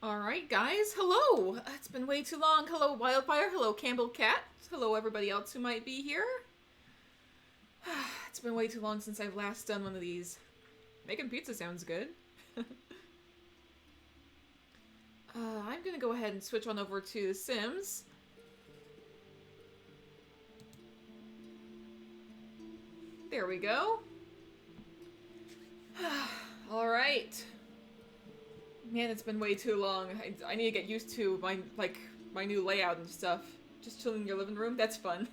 Alright, guys, hello! It's been way too long. Hello, Wildfire. Hello, Campbell Cat. Hello, everybody else who might be here. It's been way too long since I've last done one of these. Making pizza sounds good. I'm gonna go ahead and switch on over to The Sims. There we go. Alright. Man, it's been way too long. I need to get used to my new layout and stuff. Just chilling in your living room? That's fun.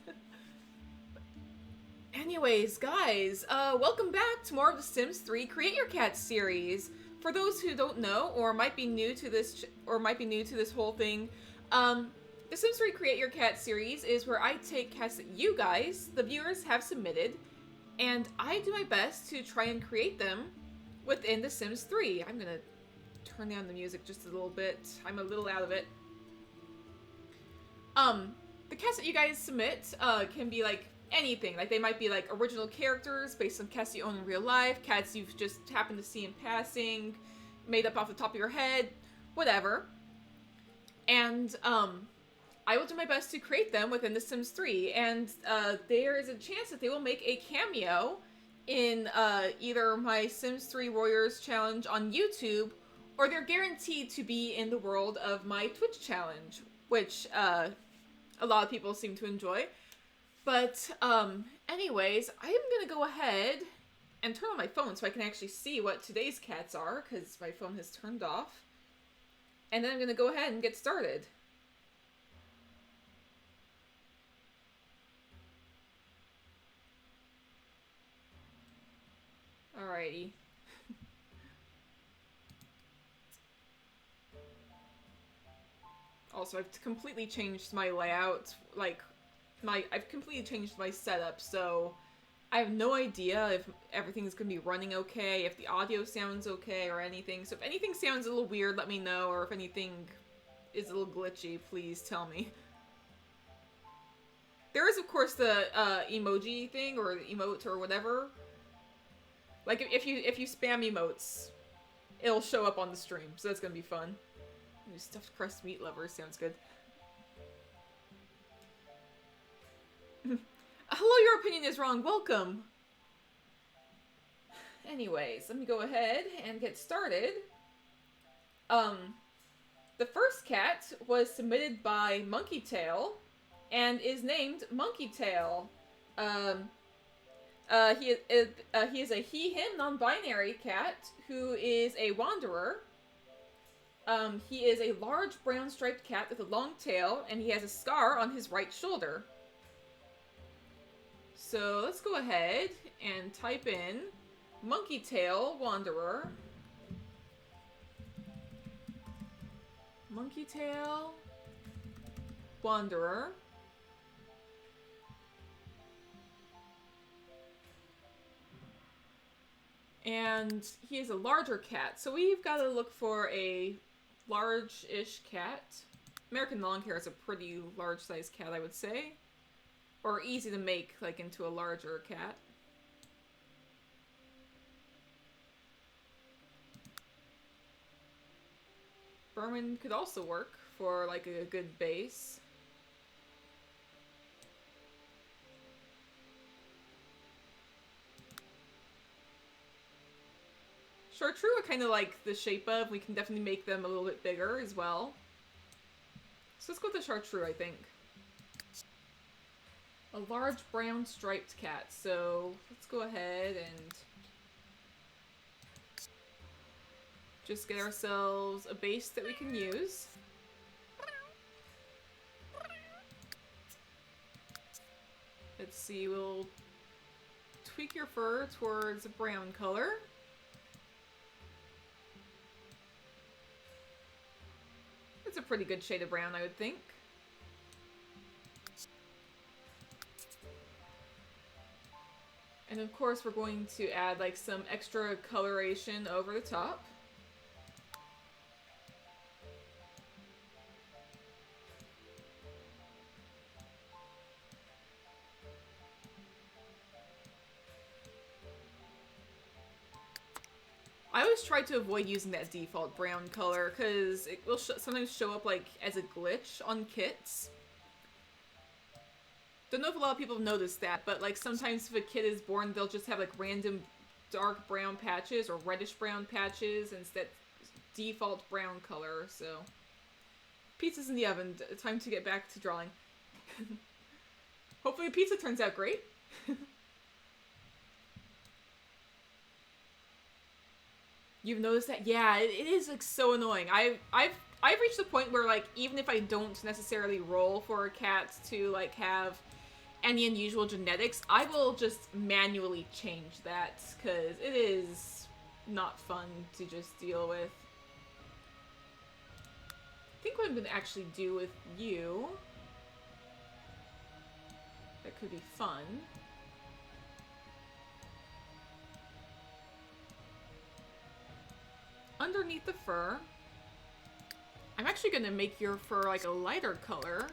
Anyways, guys, welcome back to more of the Sims 3 Create Your Cat series. For those who don't know, or might be new to this, whole thing, the Sims 3 Create Your Cat series is where I take cats that you guys, the viewers, have submitted, and I do my best to try and create them within the Sims 3. I'm gonna turn down the music just a little bit. I'm a little out of it. The cats that you guys submit, can be like anything. Like, they might be like original characters based on cats you own in real life, cats you've just happened to see in passing, made up off the top of your head, whatever. And, I will do my best to create them within The Sims 3, and, there is a chance that they will make a cameo in, either my Sims 3 Warriors challenge on YouTube, or they're guaranteed to be in the world of my Twitch challenge, which, a lot of people seem to enjoy. But, anyways, I am gonna go ahead and turn on my phone so I can actually see what today's cats are, because my phone has turned off. And then I'm gonna go ahead and get started. Alrighty. Also, I've completely changed my layout, I've completely changed my setup, so I have no idea if everything's gonna be running okay, if the audio sounds okay, or anything. So if anything sounds a little weird, let me know, or if anything is a little glitchy, please tell me. There is, of course, the emoji thing, or the emote, or whatever. Like, if you spam emotes, it'll show up on the stream, so that's gonna be fun. Ooh, stuffed crust meat lovers sounds good. Hello, your opinion is wrong. Welcome. Anyways, let me go ahead and get started. The first cat was submitted by Monkey Tail and is named Monkey Tail. He is a he/him non-binary cat who is a wanderer. He is a large brown striped cat with a long tail, and he has a scar on his right shoulder. So let's go ahead and type in Monkey Tail Wanderer. Monkey Tail Wanderer. And he is a larger cat, so we've got to look for a large-ish cat. American Longhair is a pretty large-sized cat, I would say. Or easy to make, like, into a larger cat. Berman could also work for, like, a good base. Chartreux I kind of like the shape of. We can definitely make them a little bit bigger as well. So let's go with the Chartreux, I think. A large brown striped cat. So let's go ahead and just get ourselves a base that we can use. Let's see, we'll tweak your fur towards a brown color. It's a pretty good shade of brown, I would think. And of course, we're going to add like some extra coloration over the top. I always try to avoid using that default brown color because it will sometimes show up like as a glitch on kits. Don't know if a lot of people have noticed that, but like sometimes if a kid is born, they'll just have like random dark brown patches or reddish brown patches instead default brown color. So pizza's in the oven. Time to get back to drawing. Hopefully the pizza turns out great. You've noticed that? Yeah, it is like so annoying. I've reached the point where like even if I don't necessarily roll for a cat to like have any unusual genetics, I will just manually change that because it is not fun to just deal with. I think what I'm gonna actually do with you that could be fun. Underneath the fur, I'm actually gonna make your fur like a lighter color.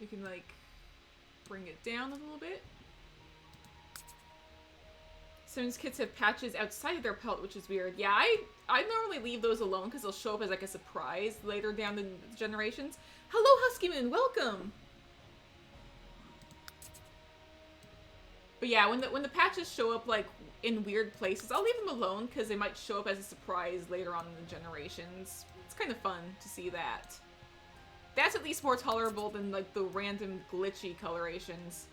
We can like bring it down a little bit. Sims kits have patches outside of their pelt, which is weird. Yeah, I normally leave those alone because they'll show up as like a surprise later down the generations. Hello, Husky Moon, welcome. But yeah, when the patches show up like in weird places, I'll leave them alone because they might show up as a surprise later on in the generations. It's kind of fun to see that. That's at least more tolerable than like the random glitchy colorations.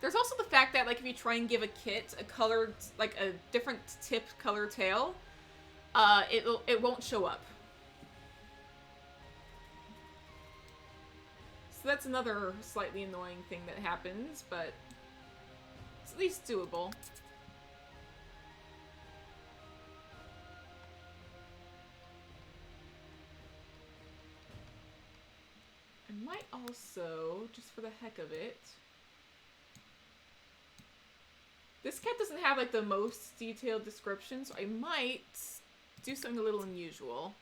There's also the fact that like if you try and give a kit a colored, like a different tip color tail, it won't show up. So that's another slightly annoying thing that happens, but it's at least doable. I might also, just for the heck of it, this cat doesn't have like the most detailed description, so I might do something a little unusual.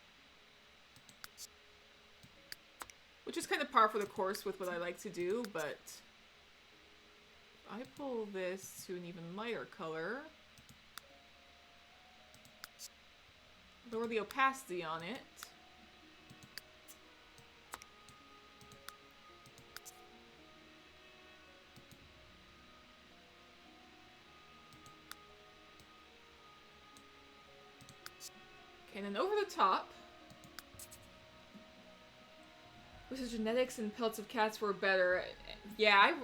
Which is kind of par for the course with what I like to do, but if I pull this to an even lighter color, lower the opacity on it, okay, and then over the top, with the genetics and pelts of cats were better. Yeah, I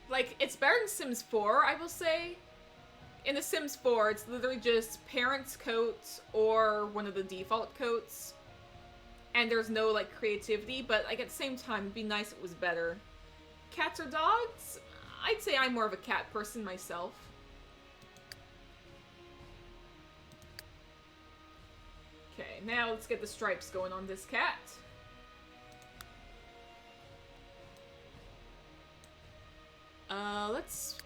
like it's better than Sims 4, I will say. In The Sims 4, it's literally just parents' coats or one of the default coats. And there's no, like, creativity, but, like, at the same time, it'd be nice if it was better. Cats or dogs? I'd say I'm more of a cat person myself. Okay, now let's get the stripes going on this cat. Let's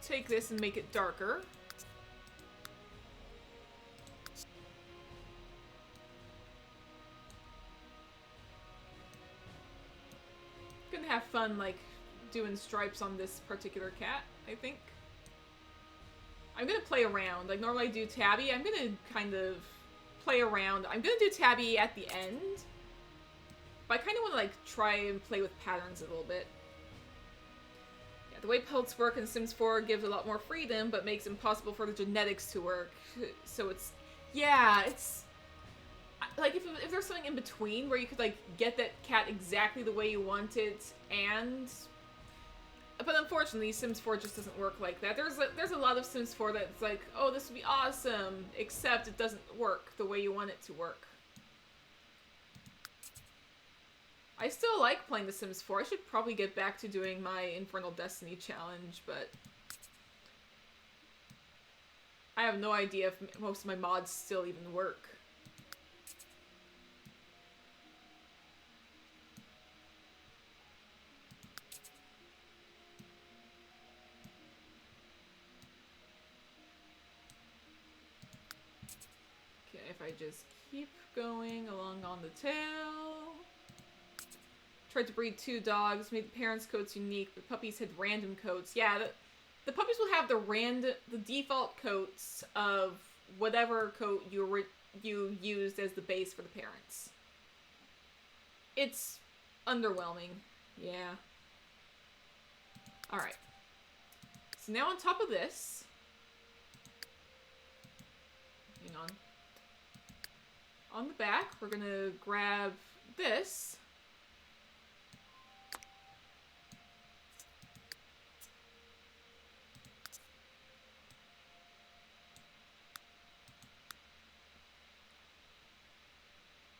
take this and make it darker. Gonna have fun, like, doing stripes on this particular cat, I think. I'm gonna play around. Like, normally I do Tabby. I'm gonna kind of play around. I'm gonna do Tabby at the end. But I kind of want to, like, try and play with patterns a little bit. The way pelts work in Sims 4 gives a lot more freedom, but makes it impossible for the genetics to work. So it's, yeah, it's, like, if there's something in between where you could, like, get that cat exactly the way you want it, and, but unfortunately, Sims 4 just doesn't work like that. There's a lot of Sims 4 that's like, oh, this would be awesome, except it doesn't work the way you want it to work. I still like playing The Sims 4. I should probably get back to doing my Infernal Destiny challenge, but I have no idea if most of my mods still even work. if I just keep going along on the tail. Tried to breed 2 dogs, made the parents' coats unique, but puppies had random coats. Yeah, the puppies will have the default coats of whatever coat you used as the base for the parents. It's underwhelming. Yeah. Alright. So now on top of this... Hang on. On the back, we're gonna grab this.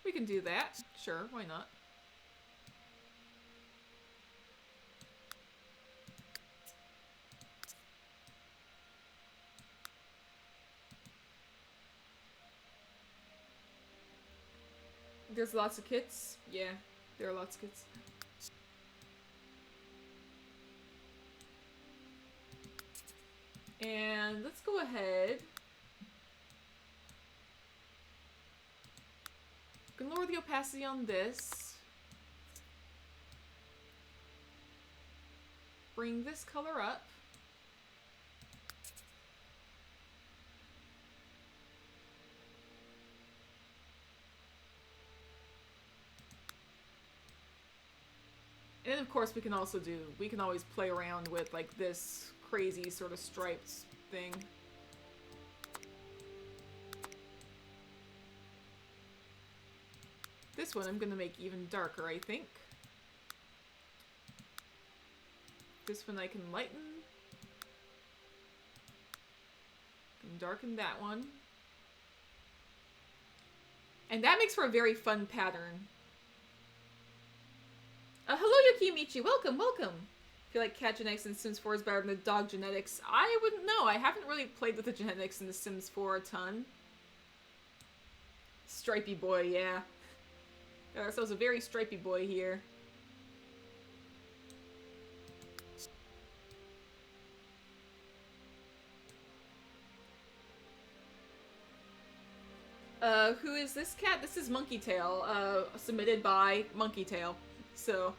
We can do that. Sure, why not? There's lots of kits. Yeah, there are lots of kits. And let's go ahead. We can lower the opacity on this. Bring this color up. And of course we can always play around with like this crazy sort of striped thing. This one I'm gonna make even darker, I think. This one I can lighten. Can darken that one. And that makes for a very fun pattern. Hello Yokimichi, welcome, welcome! I feel like cat genetics in Sims 4 is better than the dog genetics. I wouldn't know, I haven't really played with the genetics in the Sims 4 a ton. Stripey boy, yeah. Got ourselves a very stripey boy here. Who is this cat? This is Monkey Tail, submitted by Monkey Tail. So,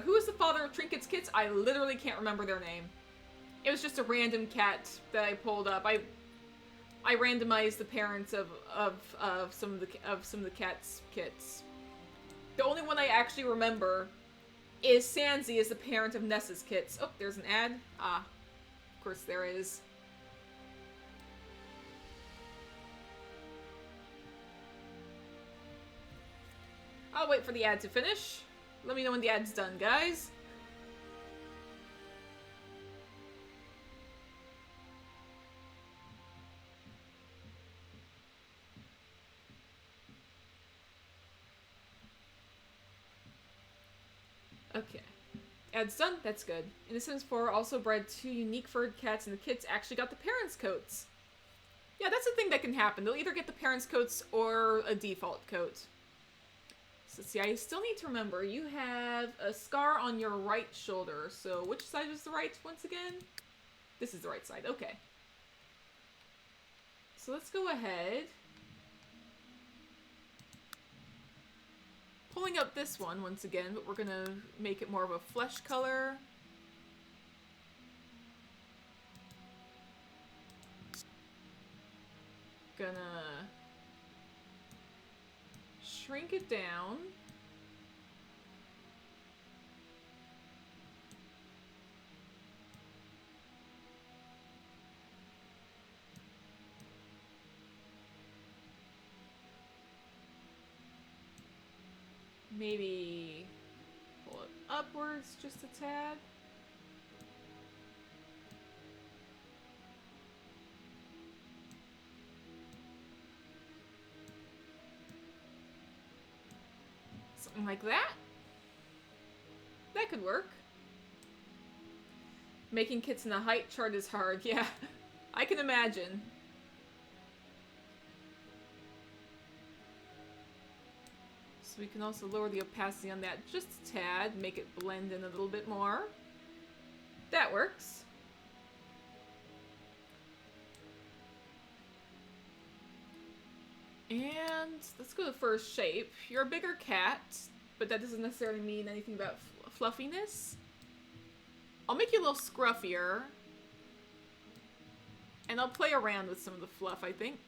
who is the father of Trinket's Kits? I literally can't remember their name. It was just a random cat that I pulled up. I randomized the parents of some of the cat's kits. The only one I actually remember is Sansi as the parent of Nessa's kits. Oh, there's an ad. Ah, of course there is. I'll wait for the ad to finish. Let me know when the ad's done, guys. Okay. Ad's done? That's good. In The Sims 4, also bred 2 unique furred cats, and the kits actually got the parents' coats. Yeah, that's the thing that can happen. They'll either get the parents' coats or a default coat. So see, I still need to remember, you have a scar on your right shoulder. So which side is the right once again? This is the right side, okay. So let's go ahead. Pulling up this one once again, but we're gonna make it more of a flesh color. Gonna shrink it down. Maybe pull it upwards just a tad. Something like that. That could work. Making kits in a height chart is hard. Yeah, I can imagine. So we can also lower the opacity on that just a tad, make it blend in a little bit more. That works. And let's go to first shape. You're a bigger cat, but that doesn't necessarily mean anything about fluffiness. I'll make you a little scruffier. And I'll play around with some of the fluff, I think.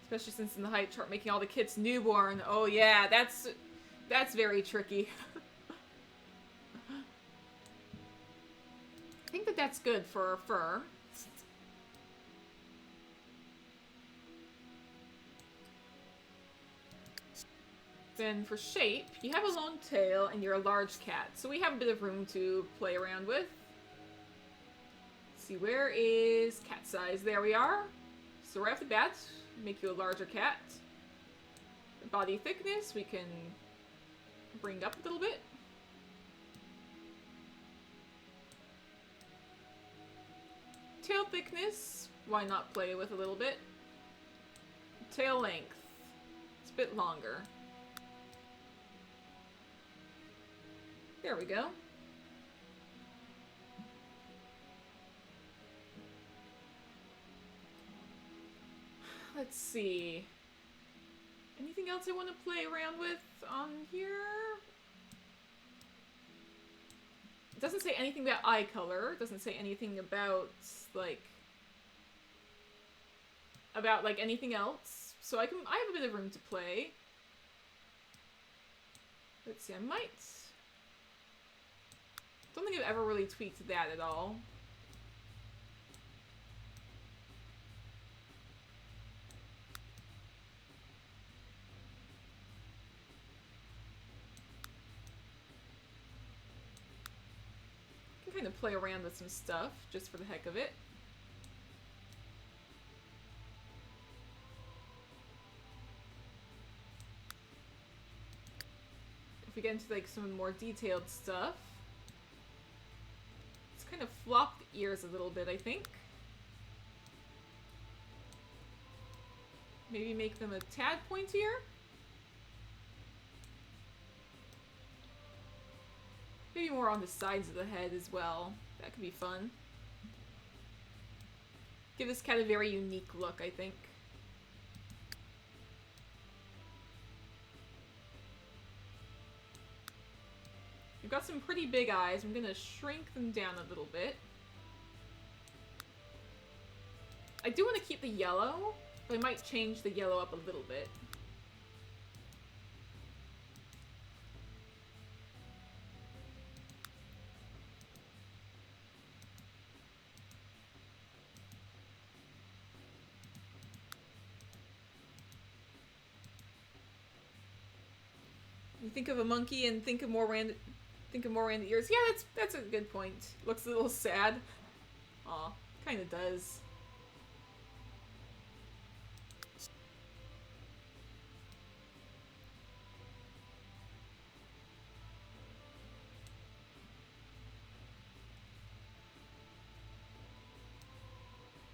Especially since in the height chart making all the kits newborn. Oh yeah, that's very tricky. I think that that's good for fur. Then for shape, you have a long tail and you're a large cat, so we have a bit of room to play around with. Let's see, where is cat size? There we are. So right off the bat, make you a larger cat. Body thickness, we can bring up a little bit. Tail thickness, why not play with a little bit? Tail length, it's a bit longer. There we go. Let's see. Anything else I want to play around with on here? It doesn't say anything about eye color. It doesn't say anything about, like anything else. So I have a bit of room to play. Let's see, don't think I've ever really tweaked that at all. I can kind of play around with some stuff, just for the heck of it. If we get into like some more detailed stuff, kind of flop the ears a little bit, I think. Maybe make them a tad pointier. Maybe more on the sides of the head as well. That could be fun. Give this cat a very unique look, I think. You've got some pretty big eyes. I'm gonna shrink them down a little bit. I do want to keep the yellow, but I might change the yellow up a little bit. You think of a monkey and think of more rounded ears. Yeah, that's a good point. Looks a little sad. Aw, kind of does.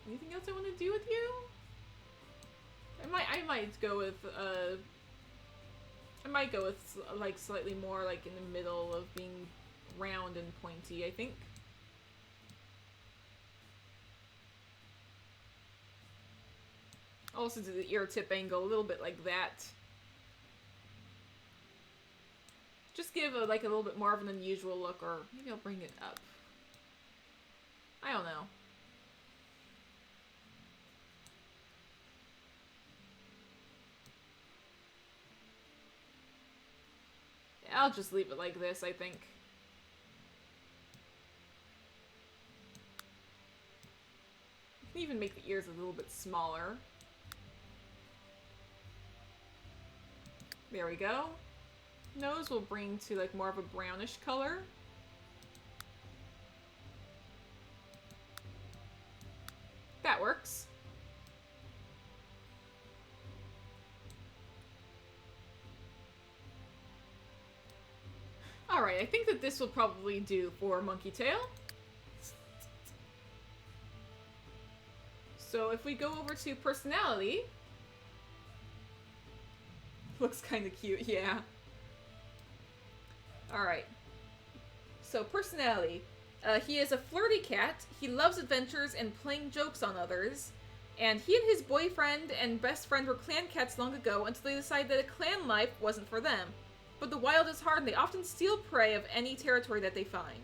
Anything else I want to do with you? I might go with like slightly more like in the middle of being round and pointy, I think. Also do the ear tip angle a little bit like that. Just give a little bit more of an unusual look, or maybe I'll bring it up. I don't know. I'll just leave it like this, I think. I can even make the ears a little bit smaller. There we go. Nose will bring to like more of a brownish color. That works. Alright, I think that this will probably do for Monkey Tail. So if we go over to personality... Looks kind of cute, yeah. Alright. So, personality. He is a flirty cat. He loves adventures and playing jokes on others. And he and his boyfriend and best friend were clan cats long ago until they decided that a clan life wasn't for them. But the wild is hard and they often steal prey of any territory that they find.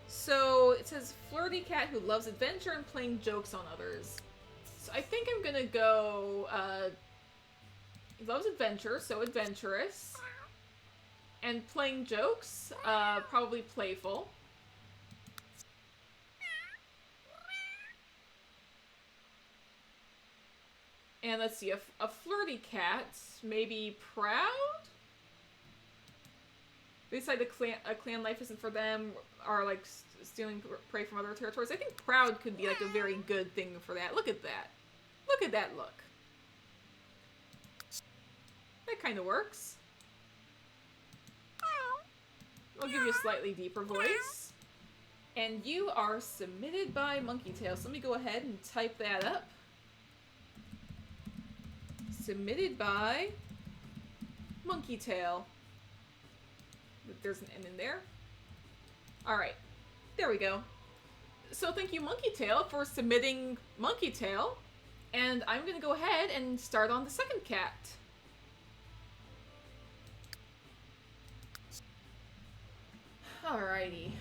So, it says flirty cat who loves adventure and playing jokes on others. So, I think I'm gonna go, he loves adventure, so adventurous. And playing jokes, probably playful. And let's see, a flirty cat, maybe proud? They decide a clan life isn't for them, are like stealing prey from other territories. I think proud could be like a very good thing for that. Look at that. Look at that look. That kind of works. I'll give you a slightly deeper voice. And you are submitted by Monkey Tail. So let me go ahead and type that up. Submitted by Monkey Tail. There's an N in there. Alright. There we go. So thank you, Monkey Tail, for submitting Monkey Tail. And I'm gonna go ahead and start on the second cat. Alrighty.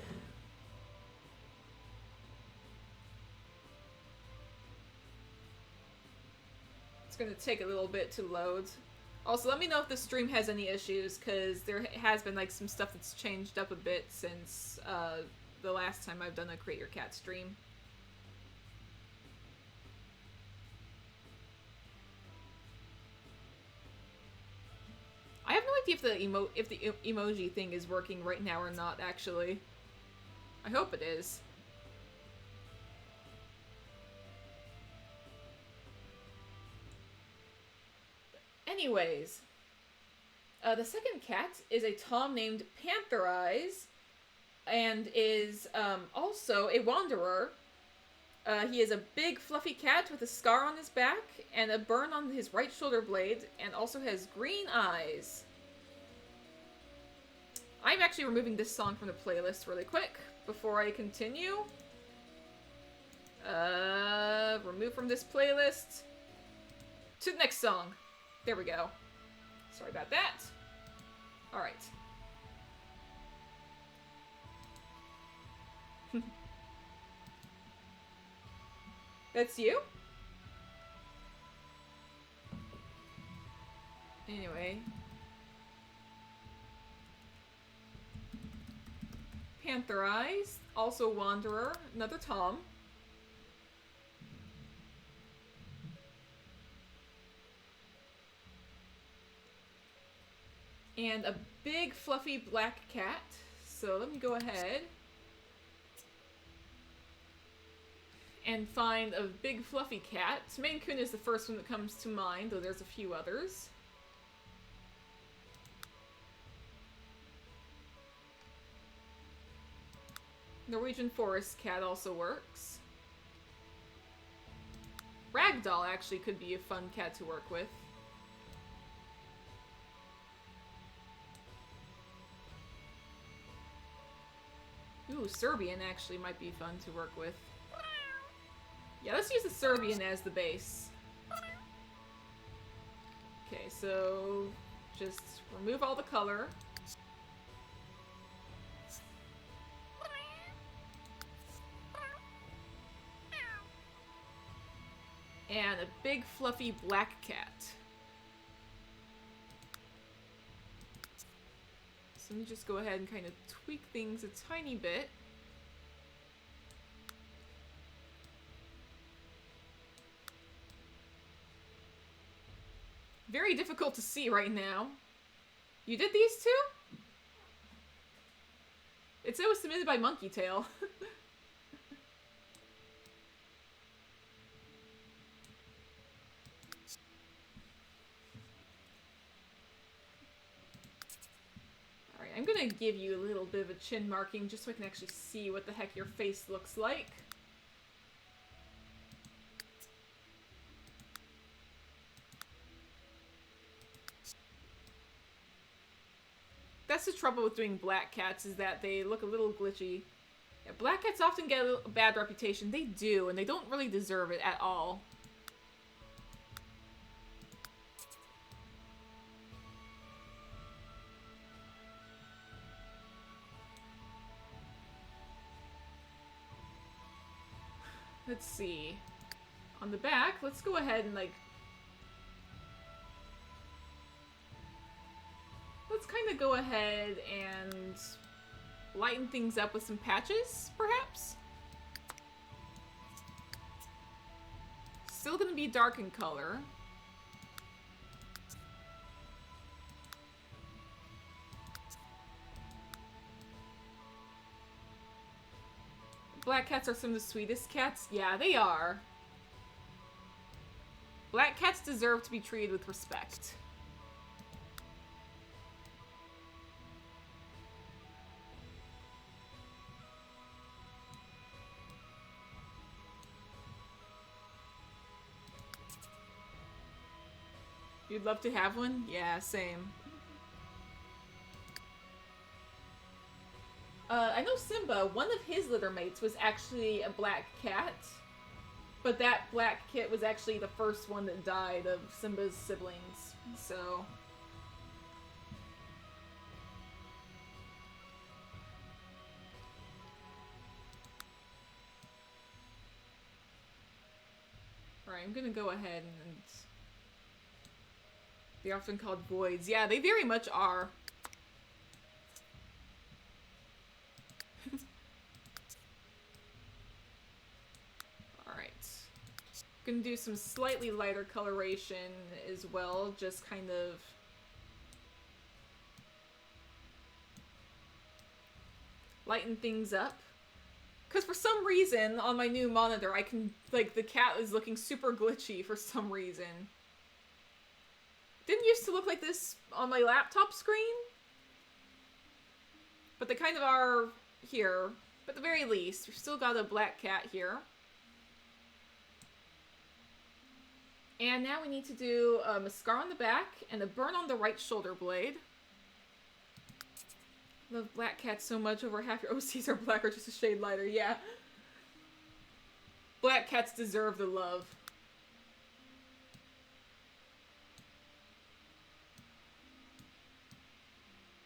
It's gonna take a little bit to load. Also, let me know if the stream has any issues, because there has been like some stuff that's changed up a bit since the last time I've done a Create Your Cat stream. I have no idea if the emoji thing is working right now or not, actually. I hope it is. Anyways, the second cat is a Tom named Panther Eyes, and is also a wanderer. He is a big fluffy cat with a scar on his back and a burn on his right shoulder blade, and also has green eyes. I'm actually removing this song from the playlist really quick before I continue. Remove from this playlist. To the next song. There we go. Sorry about that. Alright. That's you? Anyway. Panther Eyes, also Wanderer, another Tom. And a big fluffy black cat. So let me go ahead and find a big fluffy cat. Maine Coon is the first one that comes to mind, though there's a few others. Norwegian Forest Cat also works. Ragdoll actually could be a fun cat to work with. Ooh, Serbian actually might be fun to work with. Yeah, let's use the Serbian as the base. Okay, so just remove all the color. And a big fluffy black cat. So let me just go ahead and kind of tweak things a tiny bit. Very difficult to see right now. You did these two? It said it was submitted by Monkey Tail. Alright, I'm gonna give you a little bit of a chin marking just so I can actually see what the heck your face looks like. That's the trouble with doing black cats, is that they look a little glitchy. Yeah, black cats often get a bad reputation. They do, and they don't really deserve it at all. Let's see. On the back, let's go ahead and, like... Let's kind of go ahead and lighten things up with some patches, perhaps? Still gonna be dark in color. Black cats are some of the sweetest cats. Yeah, they are. Black cats deserve to be treated with respect. You'd love to have one? Yeah, same. I know Simba, one of his litter mates was actually a black cat. But that black kit was actually the first one that died of Simba's siblings, so... Alright, I'm gonna go ahead and... They're often called voids. Yeah, they very much are. Alright. Gonna do some slightly lighter coloration as well, just kind of... lighten things up. Because for some reason, on my new monitor, I can... like, the cat is looking super glitchy for some reason. Didn't used to look like this on my laptop screen. But they kind of are here. But at the very least, we've still got a black cat here. And now we need to do a mascara on the back and a burn on the right shoulder blade. Love black cats so much. Over half your OCs are black or just a shade lighter. Yeah. Black cats deserve the love.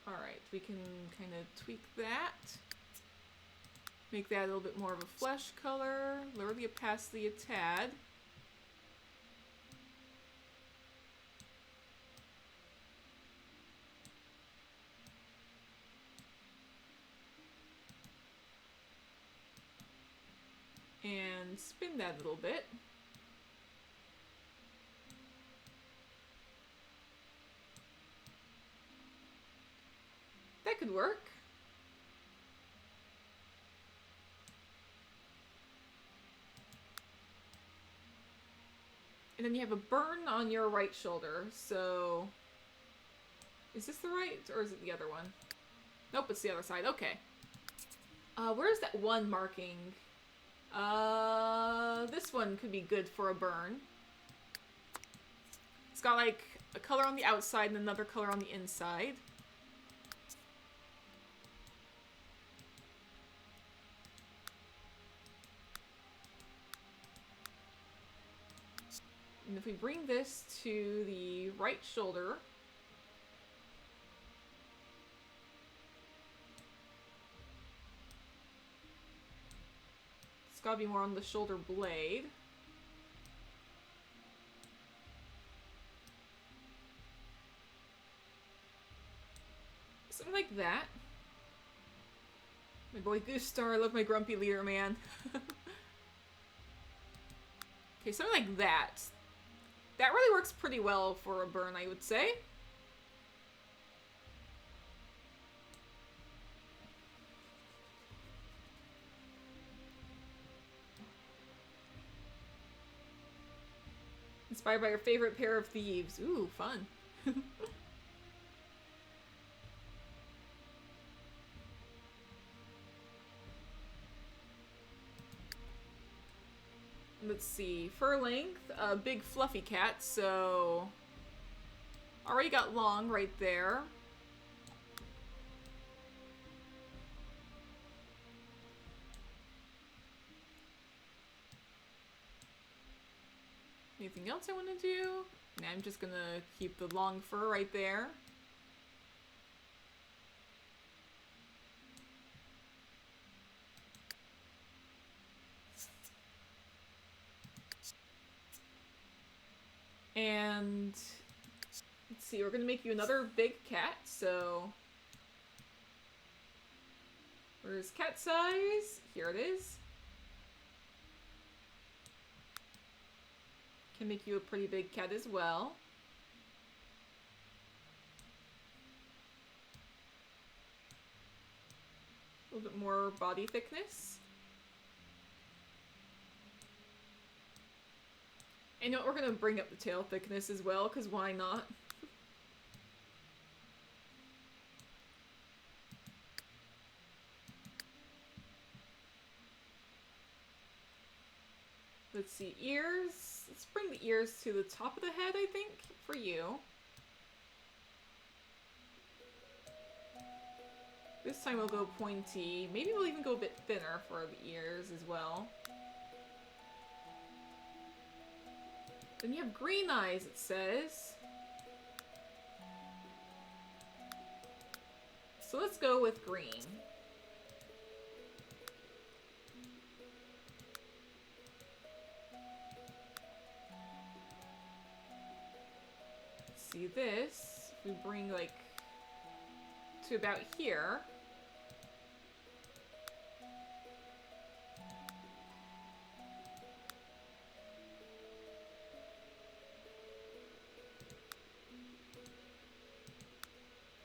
Alright, we can kind of tweak that. Make that a little bit more of a flesh color. Lower the opacity a tad. And spin that a little bit. That could work. And then you have a burn on your right shoulder, so... Is this the right, or is it the other one? Nope, it's the other side. Okay. Where's that one marking? This one could be good for a burn. It's got like a color on the outside and another color on the inside. And if we bring this to the right shoulder, it's gotta be more on the shoulder blade. Something like that. My boy Goostar, I love my grumpy leader, man. Okay, something like that. That really works pretty well for a burn, I would say. Inspired by your favorite pair of thieves. Ooh, fun. Let's see, fur length, big fluffy cat, so already got long right there. anything else I want to do? Nah, I'm just gonna keep the long fur right there. And let's see, we're gonna make you another big cat, so where's cat size? Here it is. Can make you a pretty big cat as well. A little bit more body thickness. I know we're gonna bring up the tail thickness as well, because why not? Let's see, ears. Let's bring the ears to the top of the head, I think, for you. This time we'll go pointy. Maybe we'll even go a bit thinner for the ears as well. Then you have green eyes, it says. So let's go with green. See this, if we bring like to about here.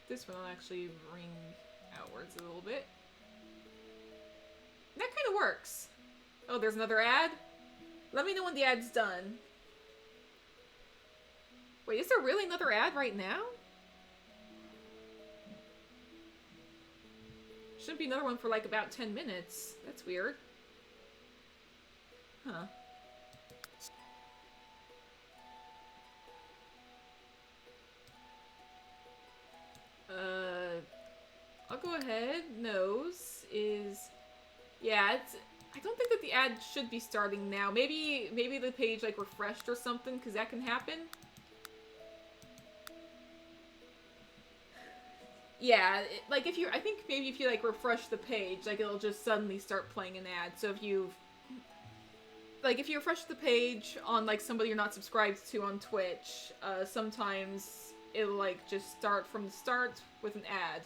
This one will actually bring outwards a little bit. That kind of works. Oh, there's another ad? Let me know when the ad's done. Wait, is there really another ad right now? Should be another one for like about 10 minutes. That's weird. Huh. I'll go ahead. Nose is... Yeah, it's... I don't think that the ad should be starting now. Maybe the page like refreshed or something, because that can happen. Yeah, like if you... I think maybe if you like refresh the page, like it'll just suddenly start playing an ad. So if you've... Like if you refresh the page on like somebody you're not subscribed to on Twitch, sometimes it'll like just start from the start with an ad.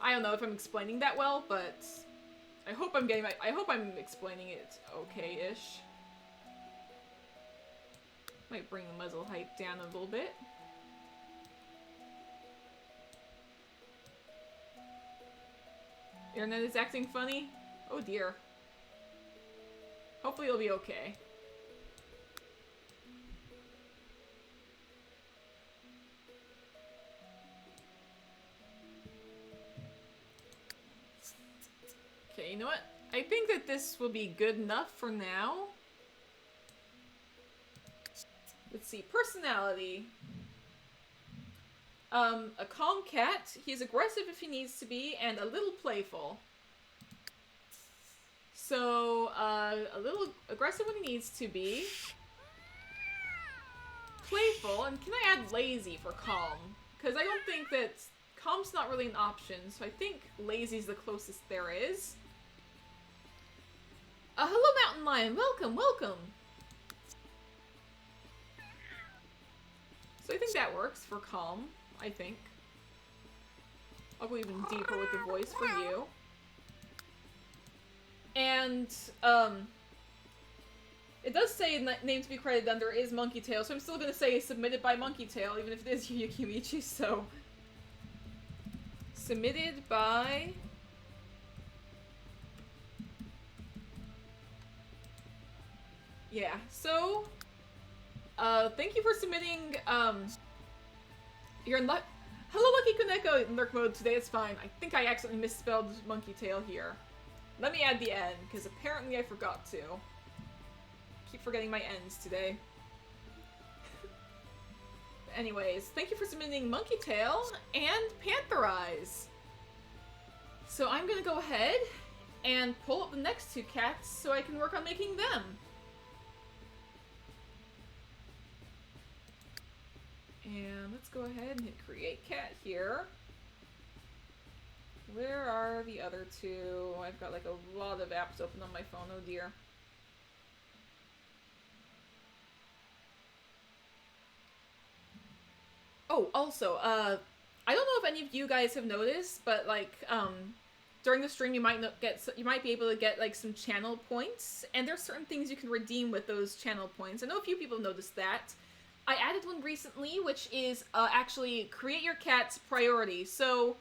I don't know if I'm explaining that well, but I hope I'm explaining it okay-ish. Might bring the muzzle height down a little bit. Internet is acting funny? Oh dear. Hopefully it'll be okay. Okay, you know what? I think that this will be good enough for now. Let's see, personality. A calm cat. He's aggressive if he needs to be, and a little playful. So, a little aggressive when he needs to be. Playful, and can I add lazy for calm? Because I don't think that calm's not really an option, so I think lazy's the closest there is. Hello Mountain Lion, welcome, welcome! So I think that works for calm, I think. I'll go even deeper with the voice for you. And, it does say name to be credited under is Monkey Tail, so I'm still gonna say submitted by Monkey Tail, even if it is Yu Yukiichi, so... Submitted by... Yeah, so... thank you for submitting, you're in luck. Hello, Lucky Koneko in lurk mode today, it's fine. I think I accidentally misspelled Monkey Tail here. Let me add the N, because apparently I forgot to. Keep forgetting my N's today. Anyways, thank you for submitting Monkey Tail and Panther Eyes. So I'm gonna go ahead and pull up the next two cats so I can work on making them. let's go ahead and hit create cat here. Where are the other two? I've got like a lot of apps open on my phone, oh dear. Oh, also, I don't know if any of you guys have noticed, but like, during the stream you might you might be able to get like some channel points, and there's certain things you can redeem with those channel points. I know a few people noticed that. I added one recently, which is actually create your cat's priority. So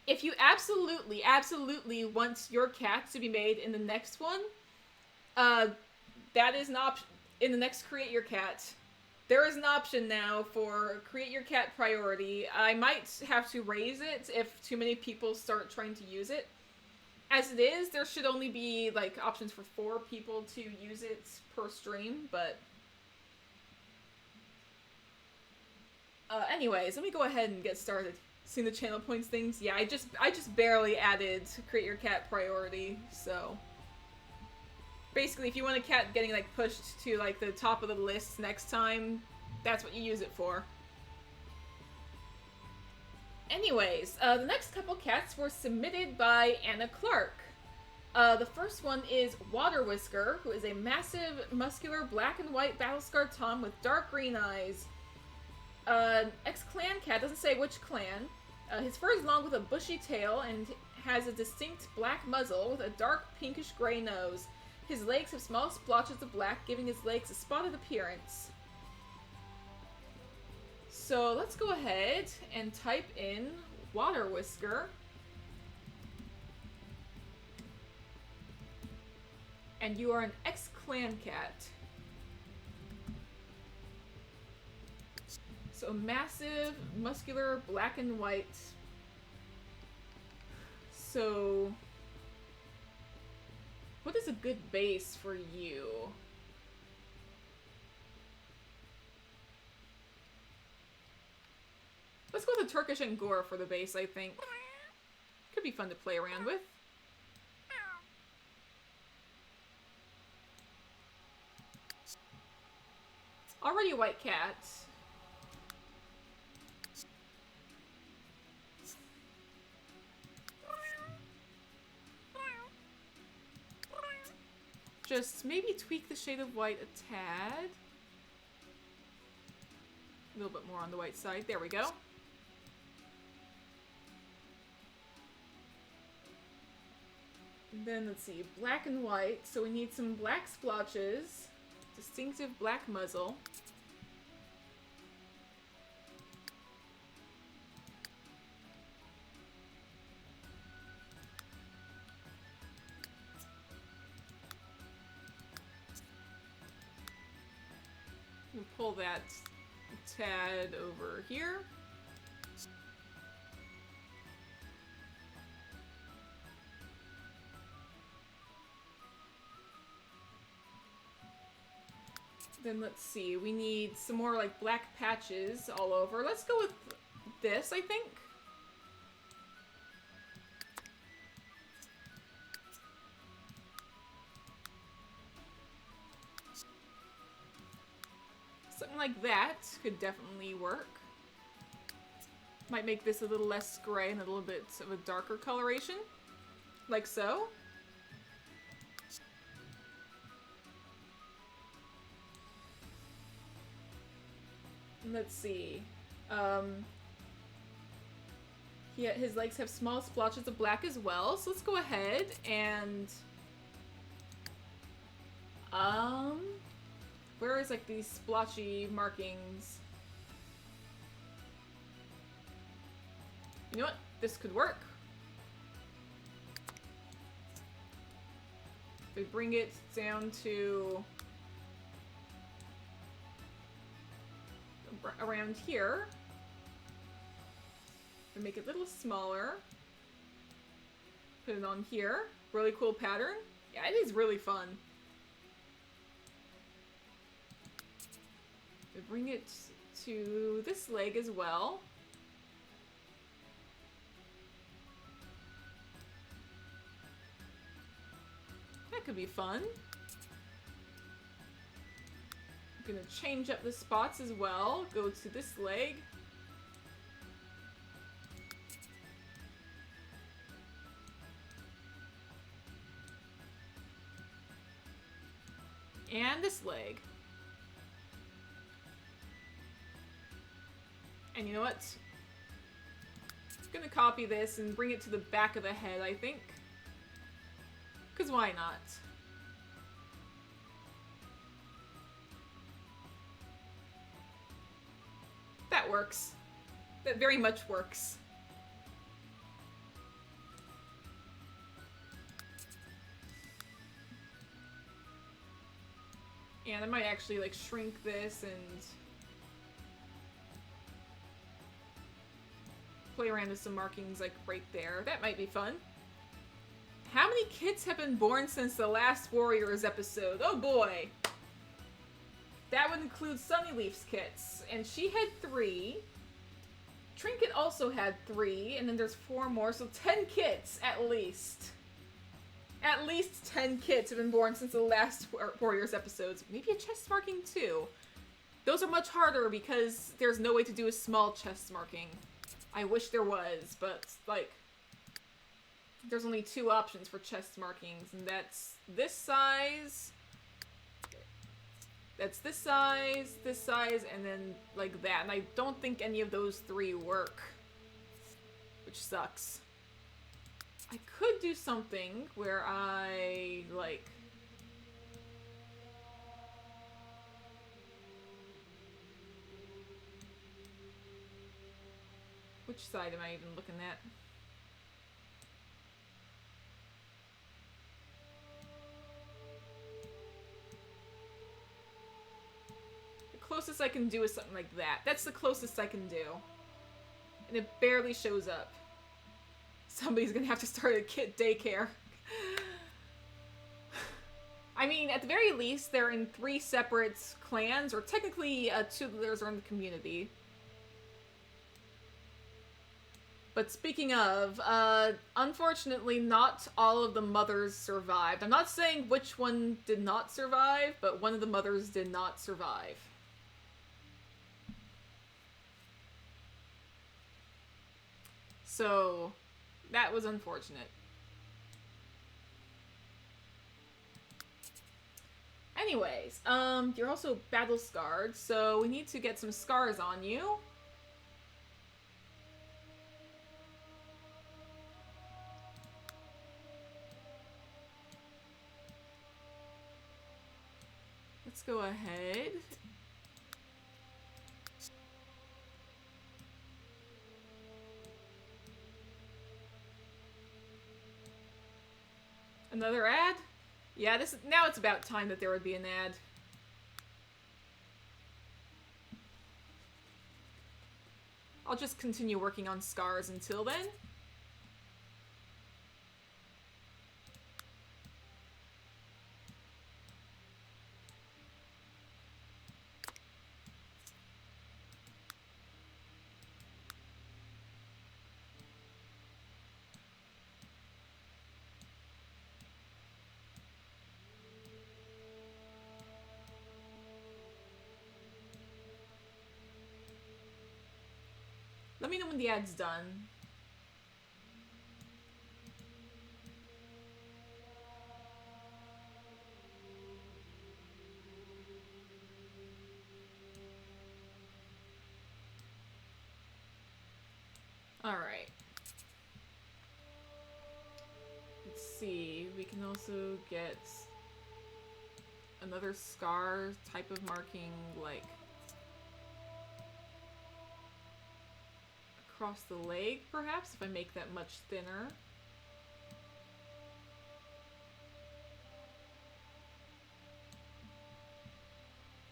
if you absolutely want your cat to be made in the next one, that is an option. In the next create your cat, there is an option now for create your cat priority. I might have to raise it if too many people start trying to use it. As it is, there should only be like options for 4 people to use it per stream, but anyways, let me go ahead and get started. Seeing the channel points things? Yeah, I just barely added create your cat priority, so basically if you want a cat getting like pushed to like the top of the list next time, that's what you use it for. Anyways, the next couple cats were submitted by Anna Clark. The first one is Water Whisker, who is a massive, muscular, black and white battle-scarred Tom with dark green eyes. Ex-clan cat, doesn't say which clan. His fur is long with a bushy tail and has a distinct black muzzle with a dark pinkish gray nose. His legs have small splotches of black, giving his legs a spotted appearance. So let's go ahead and type in Water Whisker. And you are an ex-clan cat. So massive, muscular, black and white. So what is a good base for you? Let's go with a Turkish Angora for the base, I think. Could be fun to play around with. Already a white cat. Just maybe tweak the shade of white a tad. A little bit more on the white side. There we go. And then let's see, black and white. So we need some black splotches, distinctive black muzzle. We'll pull that tad over here. Then let's see, we need some more like black patches all over. Let's go with this, I think. Something like that could definitely work. Might make this a little less gray and a little bit of a darker coloration. Like so. Let's see. His legs have small splotches of black as well. So let's go ahead and where is like these splotchy markings? You know what? This could work. If we bring it down to around here, we make it a little smaller. Put it on here. Really cool pattern. Yeah, it is really fun. We bring it to this leg as well. That could be fun. I'm gonna change up the spots as well. Go to this leg. And this leg. And you know what? I'm gonna copy this and bring it to the back of the head, I think. Because why not? That works. That very much works. And I might actually like shrink this and play around with some markings like right there. That might be fun. How many kids have been born since the last Warriors episode? Oh boy. That would include Sunnyleaf's kits. And she had 3. Trinket also had 3. And then there's 4 more. So 10 kits at least. At least 10 kits have been born since the last Warriors episodes. Maybe a chest marking too. Those are much harder because there's no way to do a small chest marking. I wish there was, but like there's only 2 options for chest markings, and that's this size, this size, and then like that. And I don't think any of those 3 work, which sucks. I could do something where I, like... Which side am I even looking at? The closest I can do is something like that. That's the closest I can do. And it barely shows up. Somebody's gonna have to start a kid daycare. I mean, at the very least, they're in 3 separate clans, or technically 2 of those are in the community. But speaking of, unfortunately, not all of the mothers survived. I'm not saying which one did not survive, but one of the mothers did not survive. So... that was unfortunate. Anyways, you're also battle scarred, so we need to get some scars on you. Let's go ahead. Another ad? Yeah, now it's about time that there would be an ad. I'll just continue working on scars until then. Let me know when the ad's done. Alright. Let's see. We can also get another scar type of marking, like across the leg, perhaps, if I make that much thinner.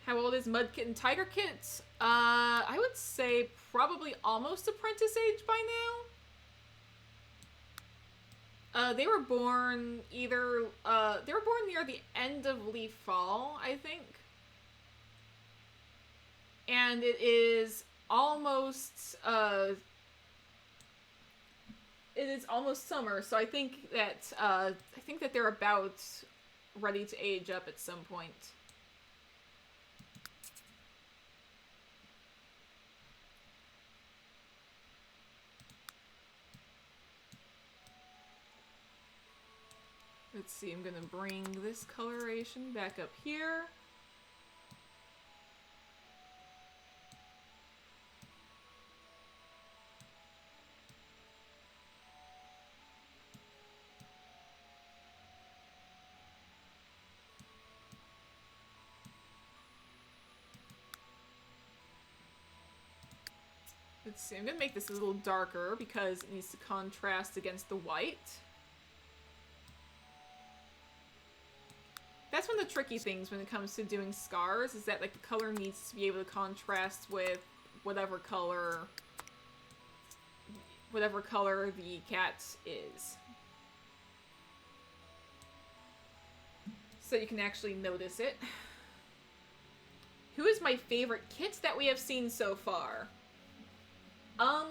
How old is Mud Kitten Tiger Kit? I would say probably almost apprentice age by now. They were born either, they were born near the end of Leaf Fall, I think. And it is almost, it is almost summer, so I think that they're about ready to age up at some point. Let's see, I'm gonna bring this coloration back up here. Let's see, I'm gonna make this a little darker because it needs to contrast against the white. That's one of the tricky things when it comes to doing scars, is that like the color needs to be able to contrast with whatever color the cat is. So you can actually notice it. Who is my favorite kit that we have seen so far? I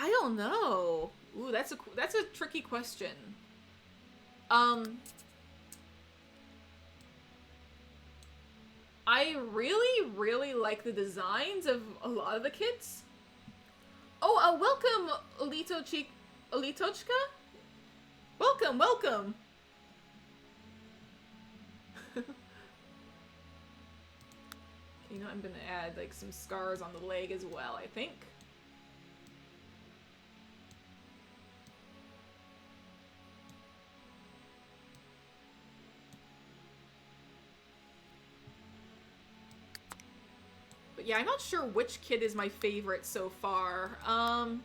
don't know. Ooh, that's a tricky question. I really like the designs of a lot of the kits. Oh, welcome, Olitochka? Welcome! You know, I'm gonna add, like, some scars on the leg as well, I think. But yeah, I'm not sure which kid is my favorite so far. I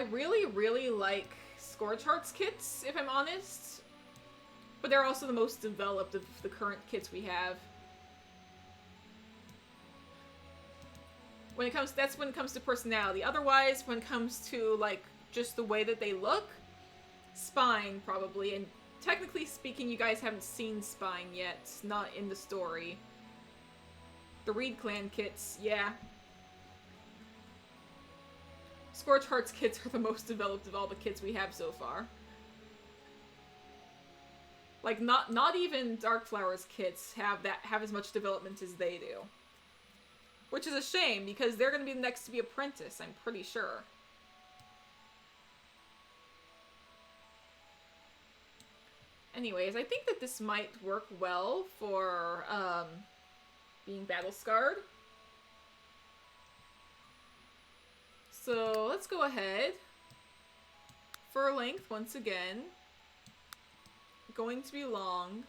really like Scorchheart's kits, if I'm honest. But they're also the most developed of the current kits we have. That's when it comes to personality. Otherwise, when it comes to, like, just the way that they look, Spine, probably. And technically speaking, you guys haven't seen Spine yet. It's not in the story. The Reed Clan kits, yeah. Scorchheart's kits are the most developed of all the kits we have so far. Like, not even Darkflower's kits have as much development as they do. Which is a shame, because they're gonna be the next to be Apprentice, I'm pretty sure. Anyways, I think that this might work well for, being battle-scarred. So, let's go ahead. Fur length, once again. Going to be long.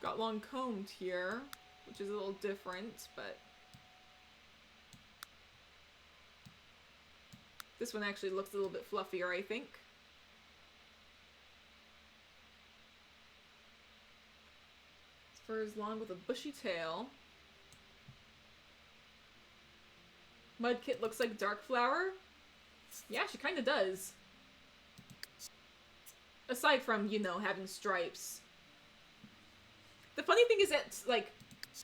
Got long combed here, which is a little different, but this one actually looks a little bit fluffier, I think. His fur is long with a bushy tail. Mudkit looks like Darkflower. Yeah, she kind of does. Aside from, you know, having stripes. The funny thing is that, like,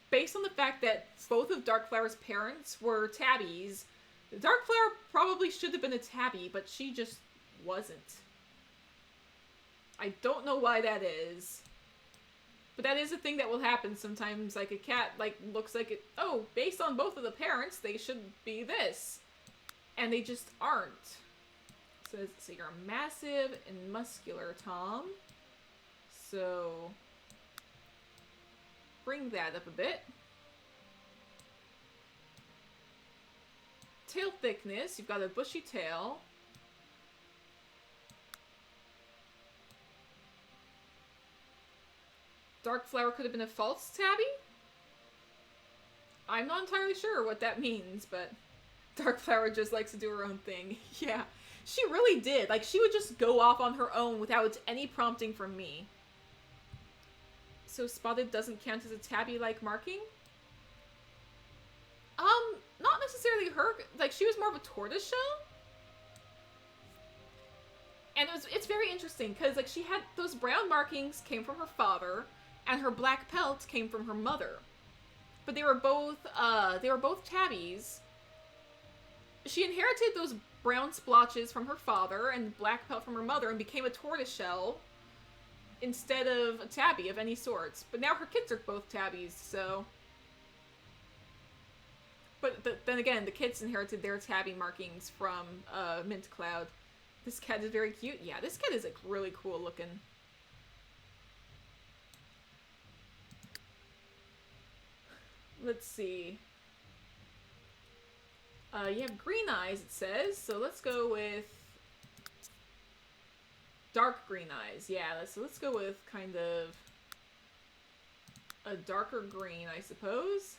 based on the fact that both of Darkflower's parents were tabbies, Darkflower probably should have been a tabby, but she just wasn't. I don't know why that is. But that is a thing that will happen sometimes. Like, a cat, like, looks like it... Oh, based on both of the parents, they should be this. And they just aren't. So you're massive and muscular, Tom. So bring that up a bit. Tail thickness, you've got a bushy tail. Darkflower could have been a false tabby? I'm not entirely sure what that means, but Darkflower just likes to do her own thing. Yeah. She really did. Like, she would just go off on her own without any prompting from me. So Spotted doesn't count as a tabby-like marking? Not necessarily her. Like, she was more of a tortoiseshell. And it's very interesting, because, like, she had those brown markings came from her father, and her black pelt came from her mother. But they were both tabbies. She inherited those brown splotches from her father and black pelt from her mother and became a tortoiseshell instead of a tabby of any sorts. But now her kids are both tabbies, so... But then again, the kids inherited their tabby markings from Mint Cloud. This cat is very cute. Yeah, this cat is like really cool looking. Let's see. You have green eyes, it says. So let's go with dark green eyes. Yeah, let's go with kind of a darker green, I suppose.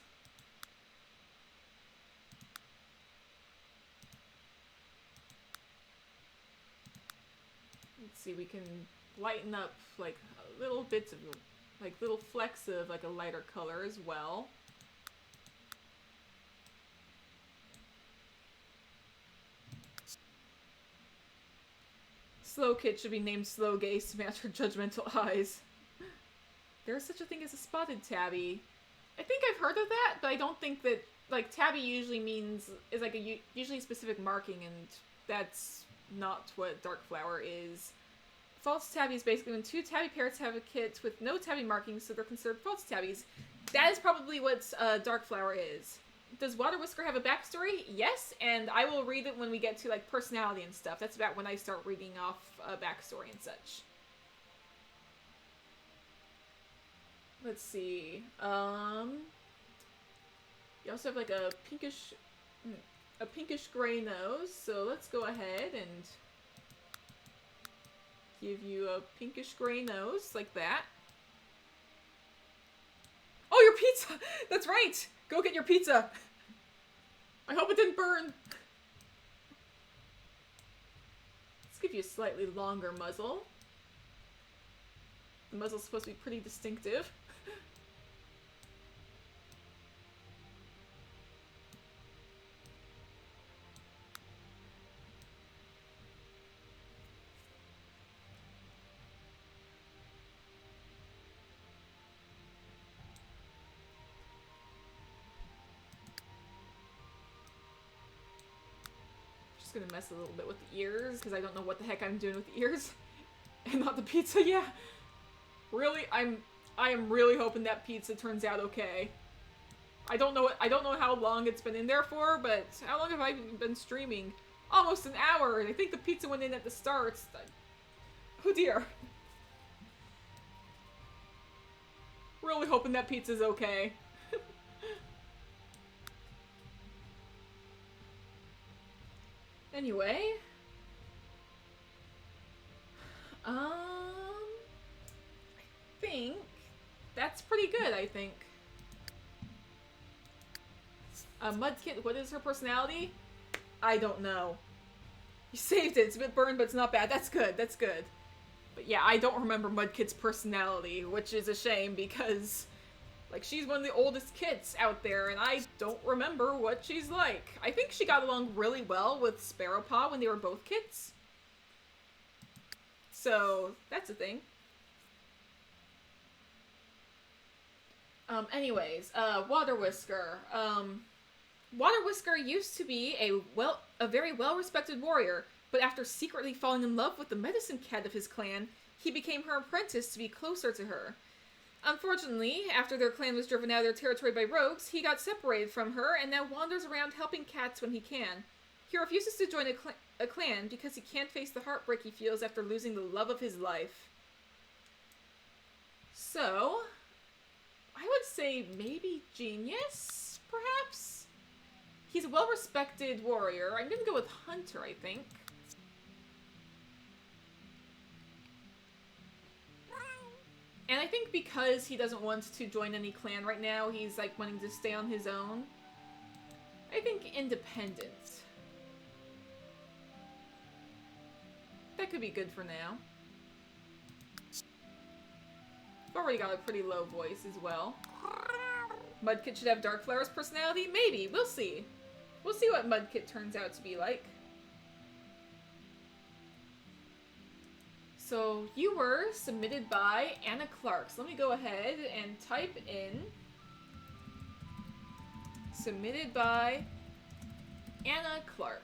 Let's see, we can lighten up like little bits of, like little flecks of like a lighter color as well. Slow Kid should be named Slow Gaze to match her judgmental eyes. There is such a thing as a spotted tabby. I think I've heard of that, but I don't think that, like, tabby usually is like a usually specific marking, and that's not what Dark Flower is. False tabby is basically when two tabby parrots have a kit with no tabby markings, so they're considered false tabbies. That is probably what Dark Flower is. Does Water Whisker have a backstory? Yes, and I will read it when we get to, like, personality and stuff. That's about when I start reading off a backstory and such. Let's see. You also have, like, a pinkish gray nose, so let's go ahead and give you a pinkish gray nose, like that. Oh, your pizza! That's right! Go get your pizza! I hope it didn't burn! Let's give you a slightly longer muzzle. The muzzle's supposed to be pretty distinctive. Gonna mess a little bit with the ears because I don't know what the heck I'm doing with the ears and not the pizza. Yeah, really, I am really hoping that pizza turns out okay. I don't know how long it's been in there for, but how long have I been streaming? Almost an hour, and I think the pizza went in at the start. Oh dear. Really hoping that pizza's okay. Anyway, I think that's pretty good, I think. Mudkit, what is her personality? I don't know. You saved it. It's a bit burned, but it's not bad. That's good. That's good. But yeah, I don't remember Mudkit's personality, which is a shame because, like, she's one of the oldest kits out there, and I don't remember what she's like. I think she got along really well with Sparrowpaw when they were both kits. So, that's a thing. Anyways, Water Whisker. Water Whisker used to be a very well-respected warrior, but after secretly falling in love with the medicine cat of his clan, he became her apprentice to be closer to her. Unfortunately, after their clan was driven out of their territory by rogues, he got separated from her and now wanders around helping cats when he can. He refuses to join a clan because he can't face the heartbreak he feels after losing the love of his life. So, I would say maybe Genius, perhaps? He's a well-respected warrior. I'm gonna go with Hunter, I think. And I think because he doesn't want to join any clan right now, he's like wanting to stay on his own. I think Independent. That could be good for now. I've already got a pretty low voice as well. Mudkit should have Dark Flower's personality? Maybe. We'll see. We'll see what Mudkit turns out to be like. So, you were submitted by Anna Clark. So let me go ahead and type in submitted by Anna Clark.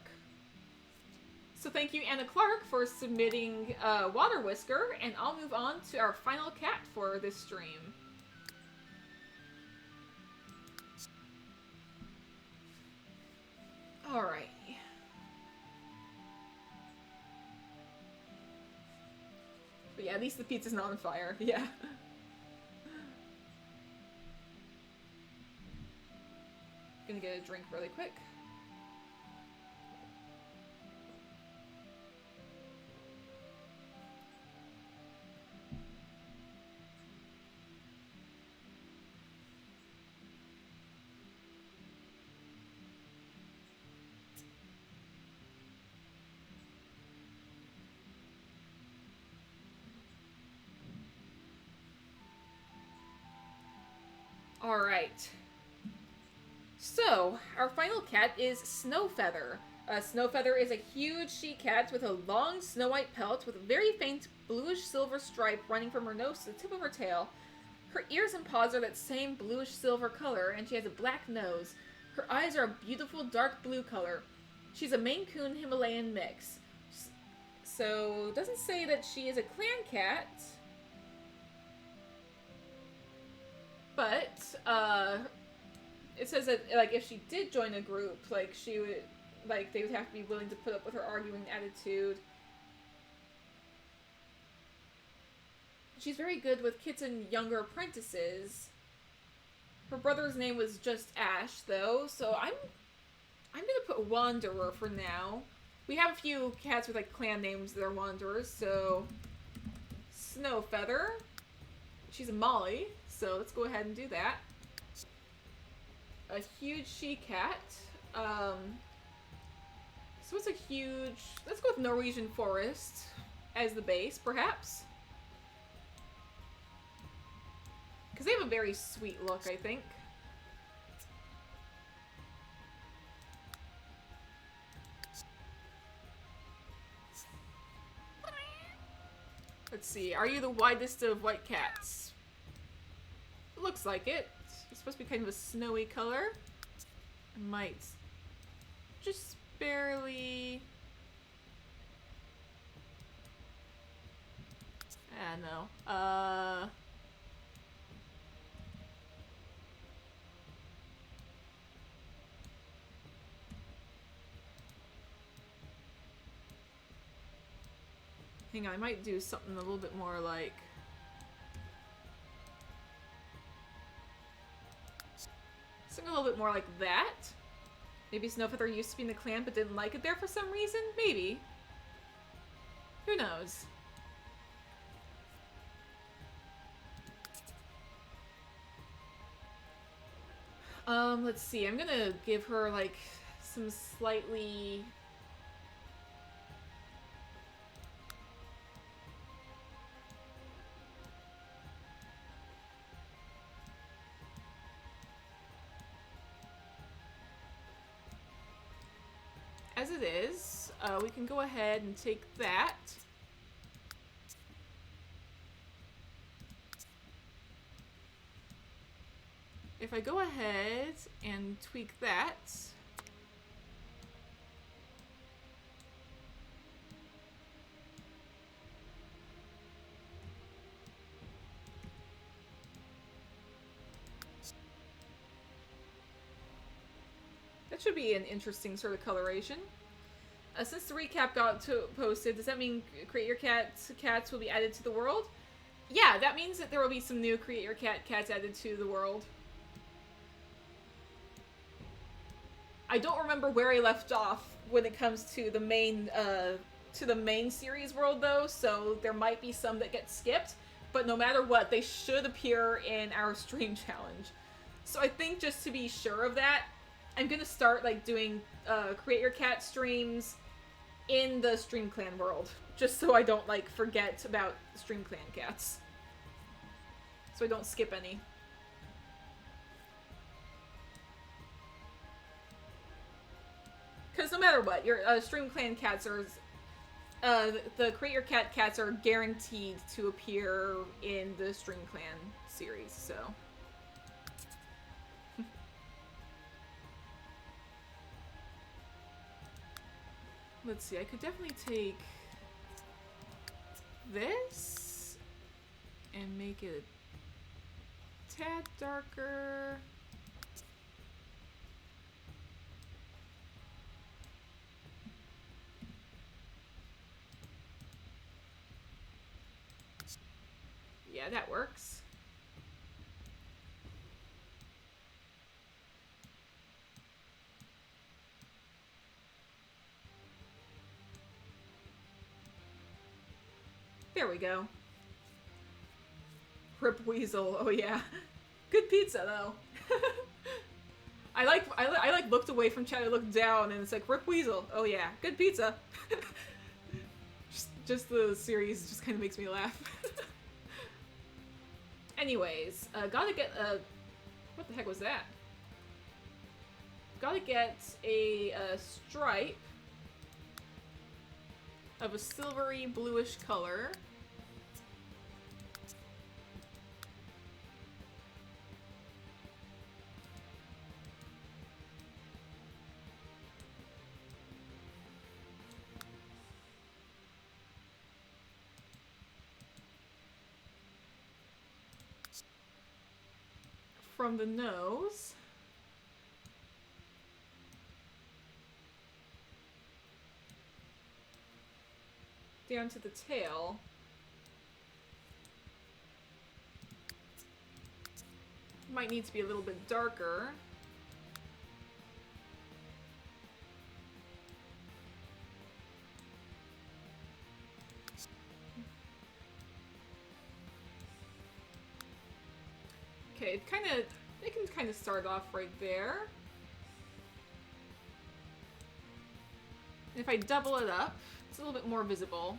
So thank you, Anna Clark, for submitting Water Whisker, and I'll move on to our final cat for this stream. Alright. But yeah, at least the pizza's not on fire. Yeah. Gonna get a drink really quick. Alright. So, our final cat is Snowfeather. Snowfeather is a huge she-cat with a long snow-white pelt with a very faint bluish-silver stripe running from her nose to the tip of her tail. Her ears and paws are that same bluish-silver color, and she has a black nose. Her eyes are a beautiful dark blue color. She's a Maine Coon Himalayan mix. So, it doesn't say that she is a clan cat. But, it says that, like, if she did join a group, like, she would, like, they would have to be willing to put up with her arguing attitude. She's very good with kids and younger apprentices. Her brother's name was just Ash, though, so I'm gonna put Wanderer for now. We have a few cats with, like, clan names that are Wanderers, so... Snowfeather. She's a Molly, so let's go ahead and do that. A huge she-cat. So what's a huge... Let's go with Norwegian Forest as the base, perhaps. Because they have a very sweet look, I think. Let's see, are you the widest of white cats? Looks like it. It's supposed to be kind of a snowy color. I might just barely... no. Hang on, I might do something a little bit more like... Something a little bit more like that. Maybe Snowfeather used to be in the clan but didn't like it there for some reason? Maybe. Who knows? Let's see. I'm gonna give her, like, some slightly... As it is, we can go ahead and take that. If I go ahead and tweak that, that should be an interesting sort of coloration. Since the recap got posted, does that mean Create Your cats will be added to the world? Yeah, that means that there will be some new Create Your cats added to the world. I don't remember where I left off when it comes to the main series world, though, so there might be some that get skipped, but no matter what, they should appear in our stream challenge. So I think just to be sure of that, I'm gonna start, like, doing Create Your Cat streams in the Stream Clan world, just so I don't, like, forget about Stream Clan cats. So I don't skip any. Because no matter what, your Stream Clan cats are... the Create Your cats are guaranteed to appear in the Stream Clan series, so... Let's see, I could definitely take this and make it a tad darker. Yeah, that works. There we go. Rip Weasel. Oh yeah. Good pizza though. I like looked away from chat, I looked down, and it's like Rip Weasel. Oh yeah, good pizza. just the series just kind of makes me laugh. Anyways, gotta get a... What the heck was that? Gotta get a stripe of a silvery bluish color. From the nose. Down to the tail. Might need to be a little bit darker. Okay, it can kind of start off right there. And if I double it up, it's a little bit more visible.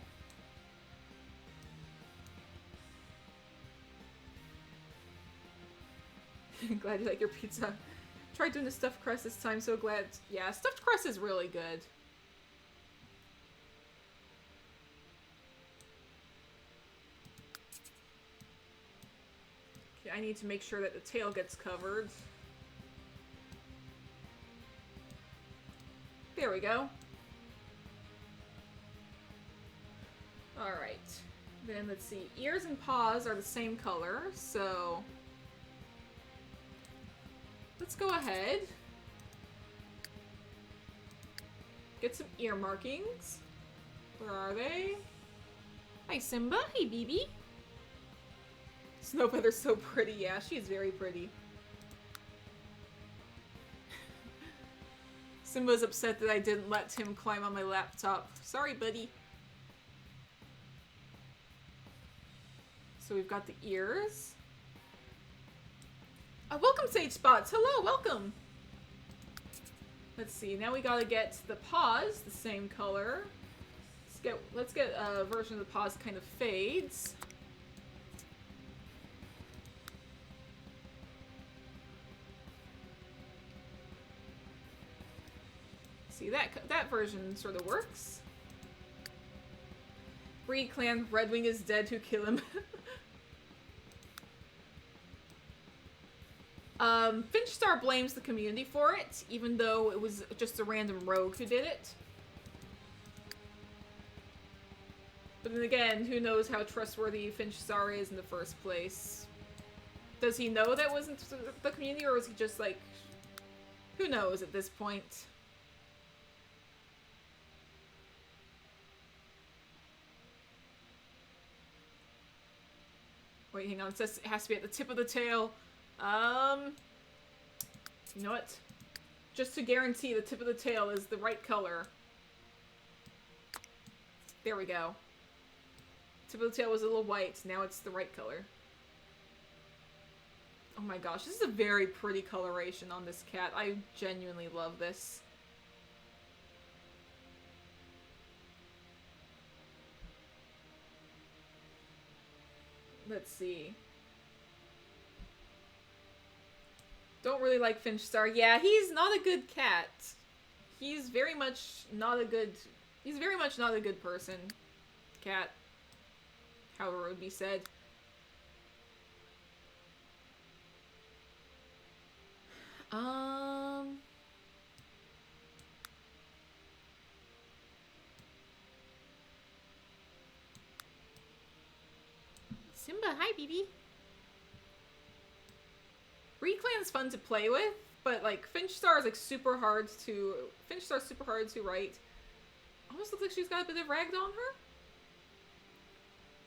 Glad you like your pizza. Tried doing the stuffed crust this time, so glad. Yeah, stuffed crust is really good. Okay, I need to make sure that the tail gets covered. There we go. Alright. Then let's see. Ears and paws are the same color, so... Let's go ahead. Get some ear markings. Where are they? Hi, Simba. Hey, BB. Snowfeather's so pretty. Yeah, she's very pretty. Simba's upset that I didn't let him climb on my laptop. Sorry, buddy. So we've got the ears. Welcome, Sage Spots. Hello, welcome. Let's see. Now we gotta get the paws the same color. Let's get a version of the paws kind of fades. See, that version sort of works. Breed Clan, Redwing is dead, who kill him? Finchstar blames the community for it, even though it was just a random rogue who did it. But then again, who knows how trustworthy Finchstar is in the first place? Does he know that wasn't the community, or was he just like... Who knows at this point? Wait, hang on. It says it has to be at the tip of the tail. You know what? Just to guarantee the tip of the tail is the right color. There we go. Tip of the tail was a little white. Now it's the right color. Oh my gosh, this is a very pretty coloration on this cat. I genuinely love this. Let's see. Don't really like Finchstar. Yeah, he's not a good cat. He's very much not a good... He's very much not a good person. Cat. However it would be said. Simba, hi, BB. Reclan's fun to play with, but like Finchstar is like super hard to... Finchstar's super hard to write. Almost looks like she's got a bit of ragged on her.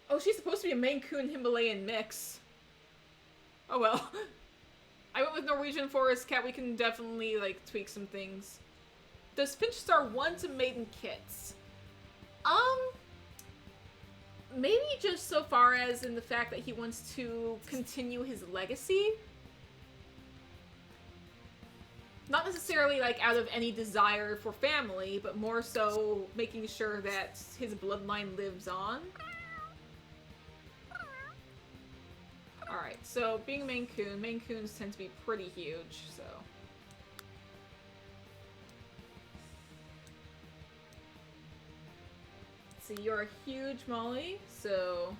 Oh, she's supposed to be a Maine Coon Himalayan mix. Oh well. I went with Norwegian Forest Cat. We can definitely, like, tweak some things. Does Finchstar want to maiden kits? Maybe just so far as in the fact that he wants to continue his legacy. Not necessarily, like, out of any desire for family, but more so making sure that his bloodline lives on. Alright, so being a Maine Coons tend to be pretty huge, so... Let's see, you're a huge Molly, so...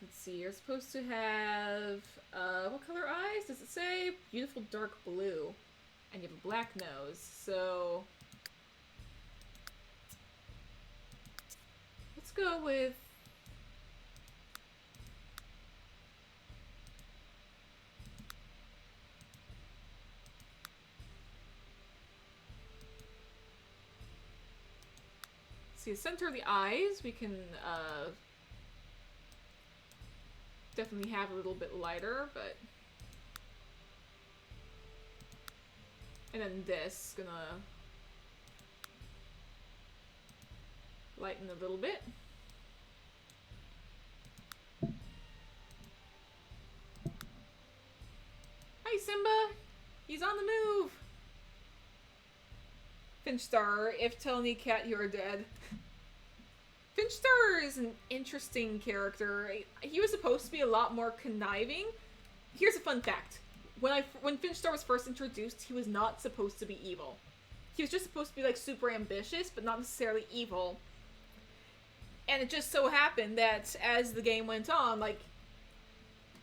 Let's see, you're supposed to have, what color eyes? Does it say? Beautiful dark blue. And you have a black nose, so... Let's go with... See, the center of the eyes, we can, definitely have a little bit lighter, but... And then this, gonna... lighten a little bit. Hi, Simba! He's on the move! Finchstar, if Tony Cat, you're dead. Finchstar is an interesting character. He was supposed to be a lot more conniving. Here's a fun fact. When Finchstar was first introduced, he was not supposed to be evil. He was just supposed to be, like, super ambitious, but not necessarily evil. And it just so happened that as the game went on, like,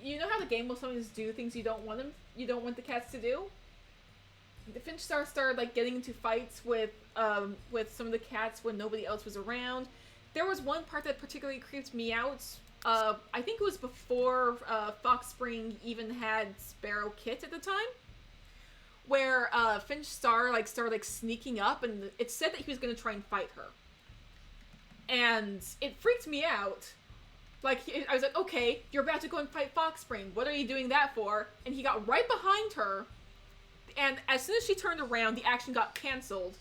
you know how the game will sometimes do things you don't want the cats to do? The Finchstar started, like, getting into fights with some of the cats when nobody else was around. There was one part that particularly creeped me out. I think it was before Fox Spring even had Sparrow Kit at the time, where Finchstar, like, started, like, sneaking up, and it said that he was going to try and fight her. And it freaked me out. Like, I was like, okay, you're about to go and fight Fox Spring. What are you doing that for? And he got right behind her, and as soon as she turned around, the action got canceled.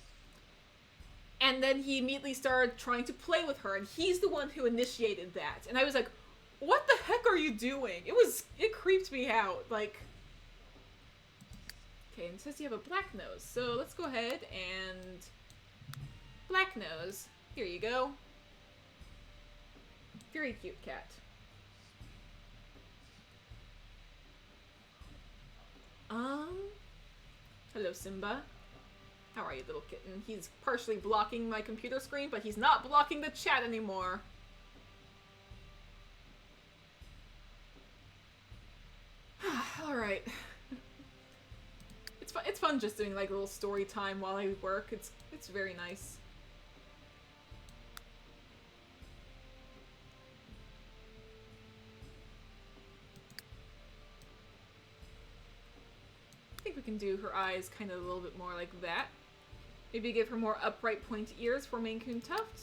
And then he immediately started trying to play with her, and he's the one who initiated that. And I was like, what the heck are you doing? It creeped me out, like... Okay, and it says you have a black nose, so let's go ahead and... Black nose. Here you go. Very cute cat. Hello, Simba. How are you, little kitten? He's partially blocking my computer screen, but he's not blocking the chat anymore. Alright. It's fun just doing, like, a little story time while I work. It's very nice. I think we can do her eyes kind of a little bit more like that. Maybe give her more upright pointy ears for Maine Coon Tuft.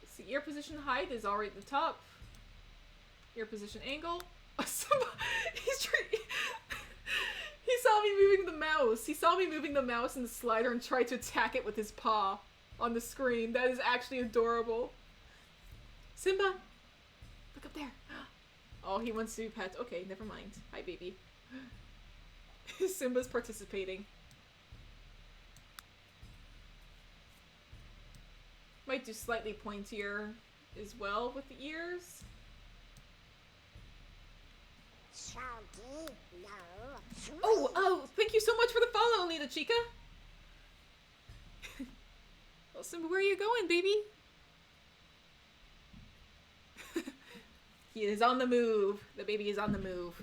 See, ear position height is already at the top. Ear position angle. He saw me moving the mouse. He saw me moving the mouse and the slider and tried to attack it with his paw on the screen. That is actually adorable. Simba! Look up there. Oh, he wants to be pet. Okay, never mind. Hi, baby. Simba's participating. Might do slightly pointier as well with the ears. Oh, thank you so much for the follow, Lita Chica. Well, Simba, where are you going, baby? He is on the move. The baby is on the move.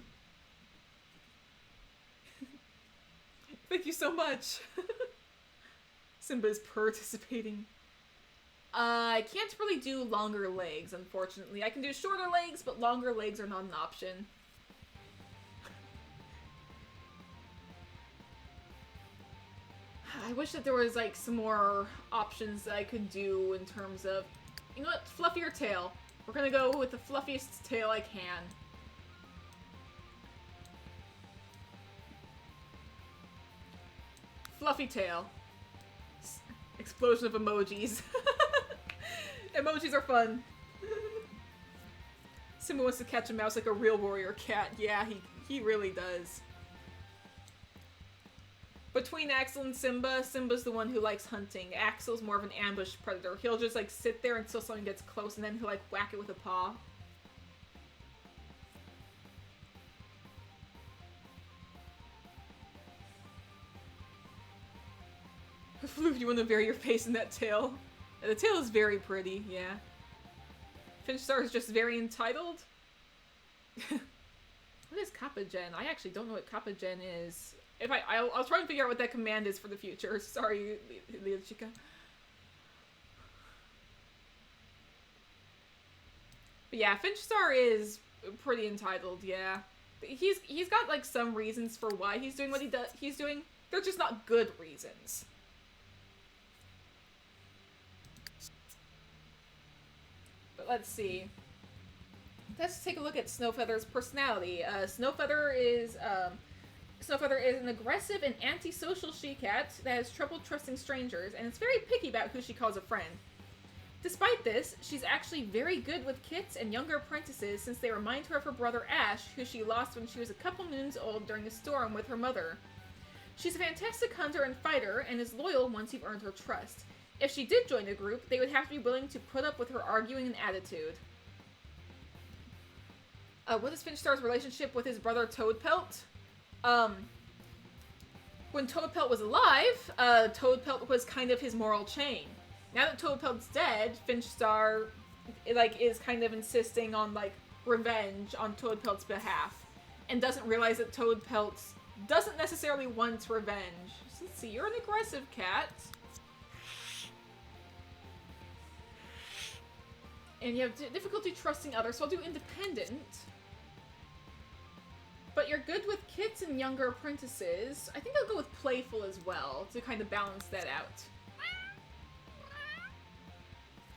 Thank you so much. Simba is participating. I can't really do longer legs, unfortunately. I can do shorter legs, but longer legs are not an option. I wish that there was like some more options that I could do in terms of, you know what, fluffier tail. We're gonna go with the fluffiest tail I can. Fluffy tail. Explosion of emojis. Emojis are fun. Simba wants to catch a mouse like a real warrior cat. Yeah, he really does. Between Axel and Simba, Simba's the one who likes hunting. Axel's more of an ambush predator. He'll just like sit there until someone gets close and then he'll like whack it with a paw. Floof, you want to bury your face in that tail? The tail is very pretty, yeah. Finchstar is just very entitled. What is Kappa Gen? I actually don't know what Kappa Gen is. If I'll try and figure out what that command is for the future. Sorry, Leo Chica. But yeah, Finchstar is pretty entitled, yeah. He's got like some reasons for why he's doing what he's doing. They're just not good reasons. But let's see. Let's take a look at Snowfeather's personality. Snowfeather is an aggressive and antisocial she-cat that has trouble trusting strangers, and is very picky about who she calls a friend. Despite this, she's actually very good with kits and younger apprentices since they remind her of her brother Ash, who she lost when she was a couple moons old during a storm with her mother. She's a fantastic hunter and fighter, and is loyal once you've earned her trust. If she did join a group, they would have to be willing to put up with her arguing and attitude. What is Finchstar's relationship with his brother Toadpelt? When Toadpelt was alive, Toadpelt was kind of his moral chain. Now that Toadpelt's dead, Finchstar, is kind of insisting on, revenge on Toadpelt's behalf. And doesn't realize that Toadpelt doesn't necessarily want revenge. So let's see, you're an aggressive cat. And you have difficulty trusting others, so I'll do independent. But you're good with kids and younger apprentices. I think I'll go with playful as well, to kind of balance that out.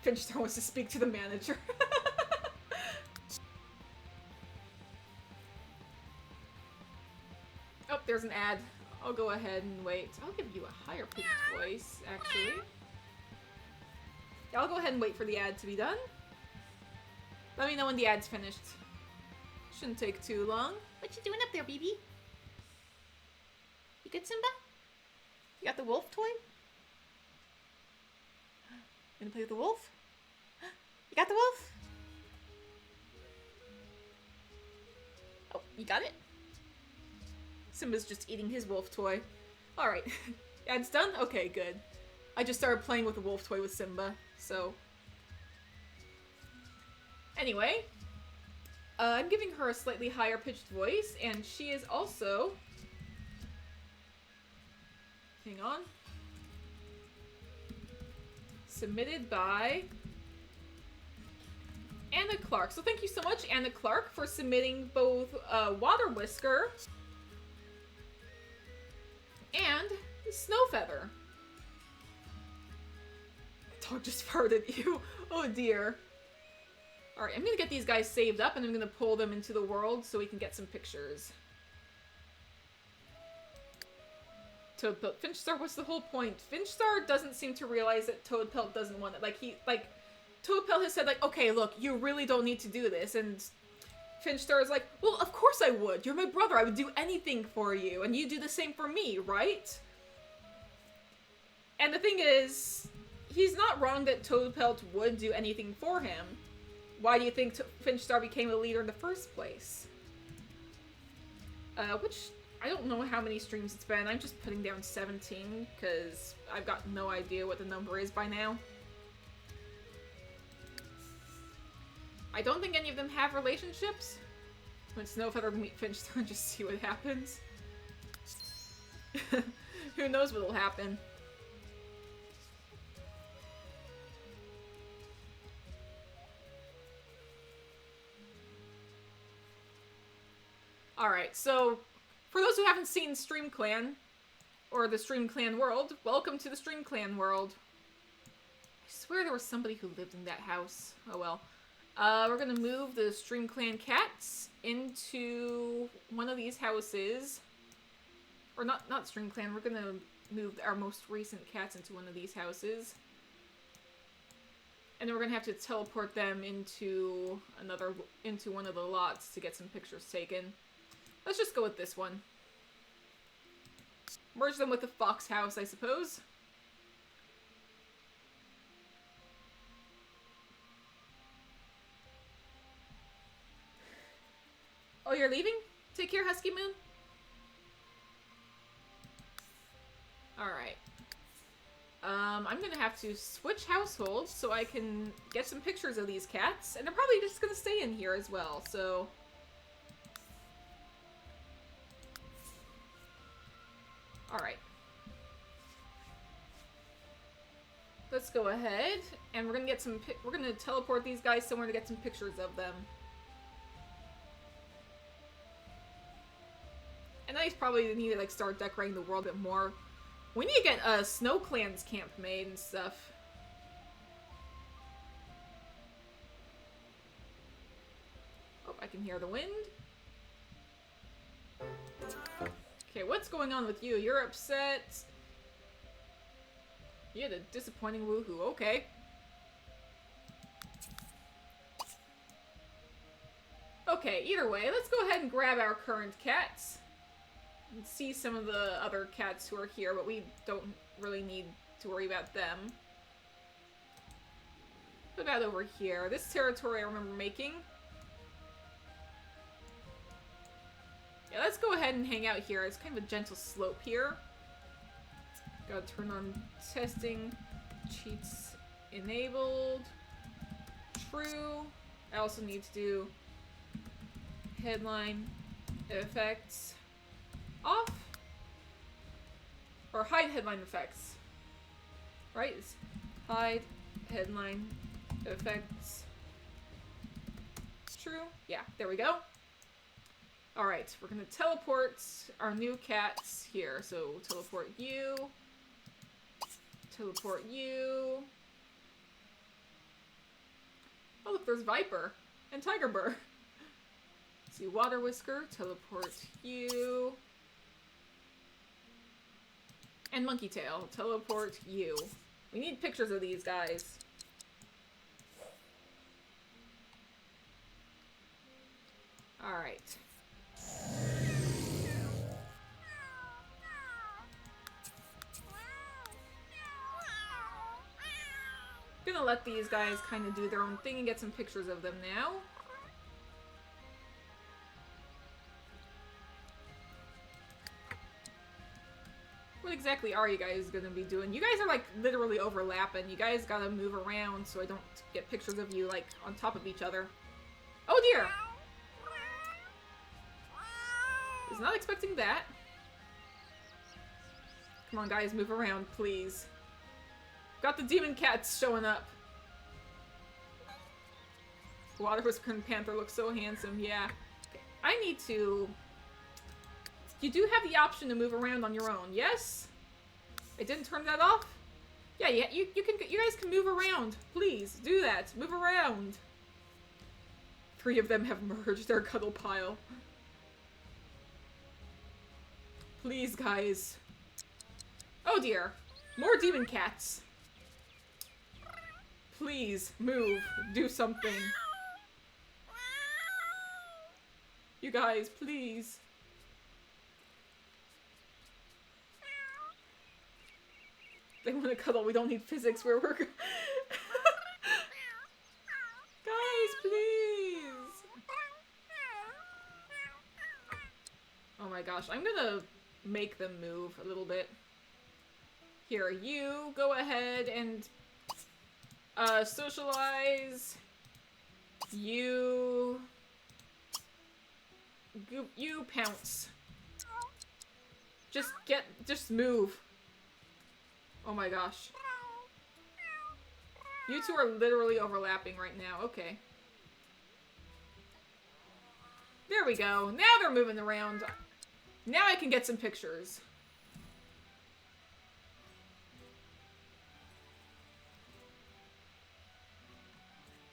Finchstar wants to speak to the manager. Oh, there's an ad. I'll go ahead and wait. I'll give you a higher pitched voice, actually. Yeah, I'll go ahead and wait for the ad to be done. Let me know when the ad's finished. Shouldn't take too long. What you doing up there, BB? You good, Simba? You got the wolf toy? Gonna play with the wolf? You got the wolf? Oh, you got it? Simba's just eating his wolf toy. Alright. Ad's done? Okay, good. I just started playing with the wolf toy with Simba, so... Anyway, I'm giving her a slightly higher pitched voice, and she is also... Hang on. Submitted by... Anna Clark. So thank you so much, Anna Clark, for submitting both Water Whisker and Snowfeather. Dog just farted at you. Oh dear. Alright, I'm gonna get these guys saved up and I'm gonna pull them into the world so we can get some pictures. Toadpelt. Finchstar, what's the whole point? Finchstar doesn't seem to realize that Toadpelt doesn't want it. Toadpelt has said, okay, look, you really don't need to do this, and Finchstar is like, well, of course I would. You're my brother. I would do anything for you, and you do the same for me, right? And the thing is, he's not wrong that Toadpelt would do anything for him. Why do you think Finchstar became a leader in the first place? Which, I don't know how many streams it's been. I'm just putting down 17, because I've got no idea what the number is by now. I don't think any of them have relationships. When Snowfeather meet Finchstar, just see what happens. Who knows what'll happen. Alright, so for those who haven't seen StreamClan, Or the Stream Clan world. Welcome to the Stream Clan world. I swear there was somebody who lived in that house. Oh well. We're gonna move the Stream Clan cats into one of these houses. Or not Stream Clan, we're gonna move our most recent cats into one of these houses. And then we're gonna have to teleport them into one of the lots to get some pictures taken. Let's just go with this one. Merge them with the fox house, I suppose. Oh, you're leaving? Take care, Husky Moon. Alright. I'm gonna have to switch households so I can get some pictures of these cats. And they're probably just gonna stay in here as well, so... Alright. Let's go ahead, and we're gonna get some we're gonna teleport these guys somewhere to get some pictures of them. And I probably need to, like, start decorating the world a bit more. We need to get a Snow Clan's camp made and stuff. Oh, I can hear the wind. Okay, what's going on with you? You're upset. You had a disappointing woohoo. Okay. Okay, either way, let's go ahead and grab our current cats. And see some of the other cats who are here, but we don't really need to worry about them. What about over here? This territory I remember making. Yeah, let's go ahead and hang out here. It's kind of a gentle slope here. Gotta turn on testing. Cheats enabled. True. I also need to do headline effects off. Or hide headline effects. Right? It's hide headline effects. True. Yeah, there we go. Alright, we're gonna teleport our new cats here. So, teleport you. Teleport you. Oh look, there's Viper. And Tiger Burr. Let's see, Water Whisker. Teleport you. And Monkey Tail. Teleport you. We need pictures of these guys. Alright. Gonna let these guys kind of do their own thing and get some pictures of them now. What exactly are you guys gonna be doing? You guys are like literally overlapping. You guys gotta move around so I don't get pictures of you like on top of each other. Oh dear! Was not expecting that. Come on guys, move around, please. Got the demon cats showing up. Water Whisker and Panther look so handsome, yeah. I need to... You do have the option to move around on your own, yes? I didn't turn that off? Yeah, you guys can move around. Please, do that. Move around. 3 of them have merged their cuddle pile. Please, guys. Oh dear. More demon cats. Please, move. Do something. You guys, please. They want to cuddle. We don't need physics where we're... Guys, please. Oh my gosh. I'm gonna make them move a little bit. Here, you go ahead and socialize. You pounce. Just move. Oh my gosh. You two are literally overlapping right now. Okay. There we go. Now they're moving around. Now I can get some pictures.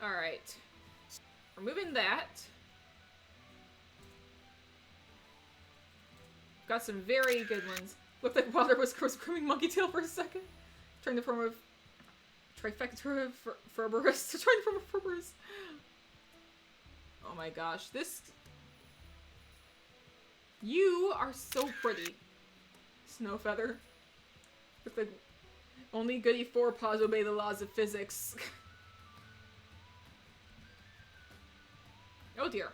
Alright. Removing that. Got some very good ones. Looked like Water was screaming Monkey Tail for a second. Trying to form a trifecta Furborus. Trying to form a Furborus. Oh my gosh, this... You are so pretty, Snowfeather. Look like only Goody 4 paws obey the laws of physics. Oh dear.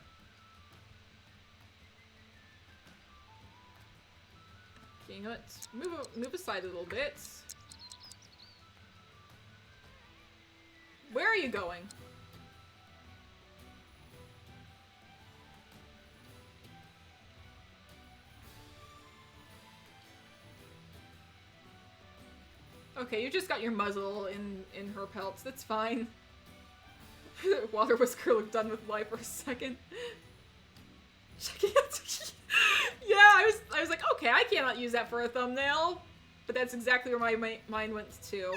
Okay, you know what? Move aside a little bit. Where are you going? Okay, you just got your muzzle in her pelts. That's fine. Water Whisker looked done with life for a second. Checking out. Yeah, I was like, okay, I cannot use that for a thumbnail, but that's exactly where my mind went to.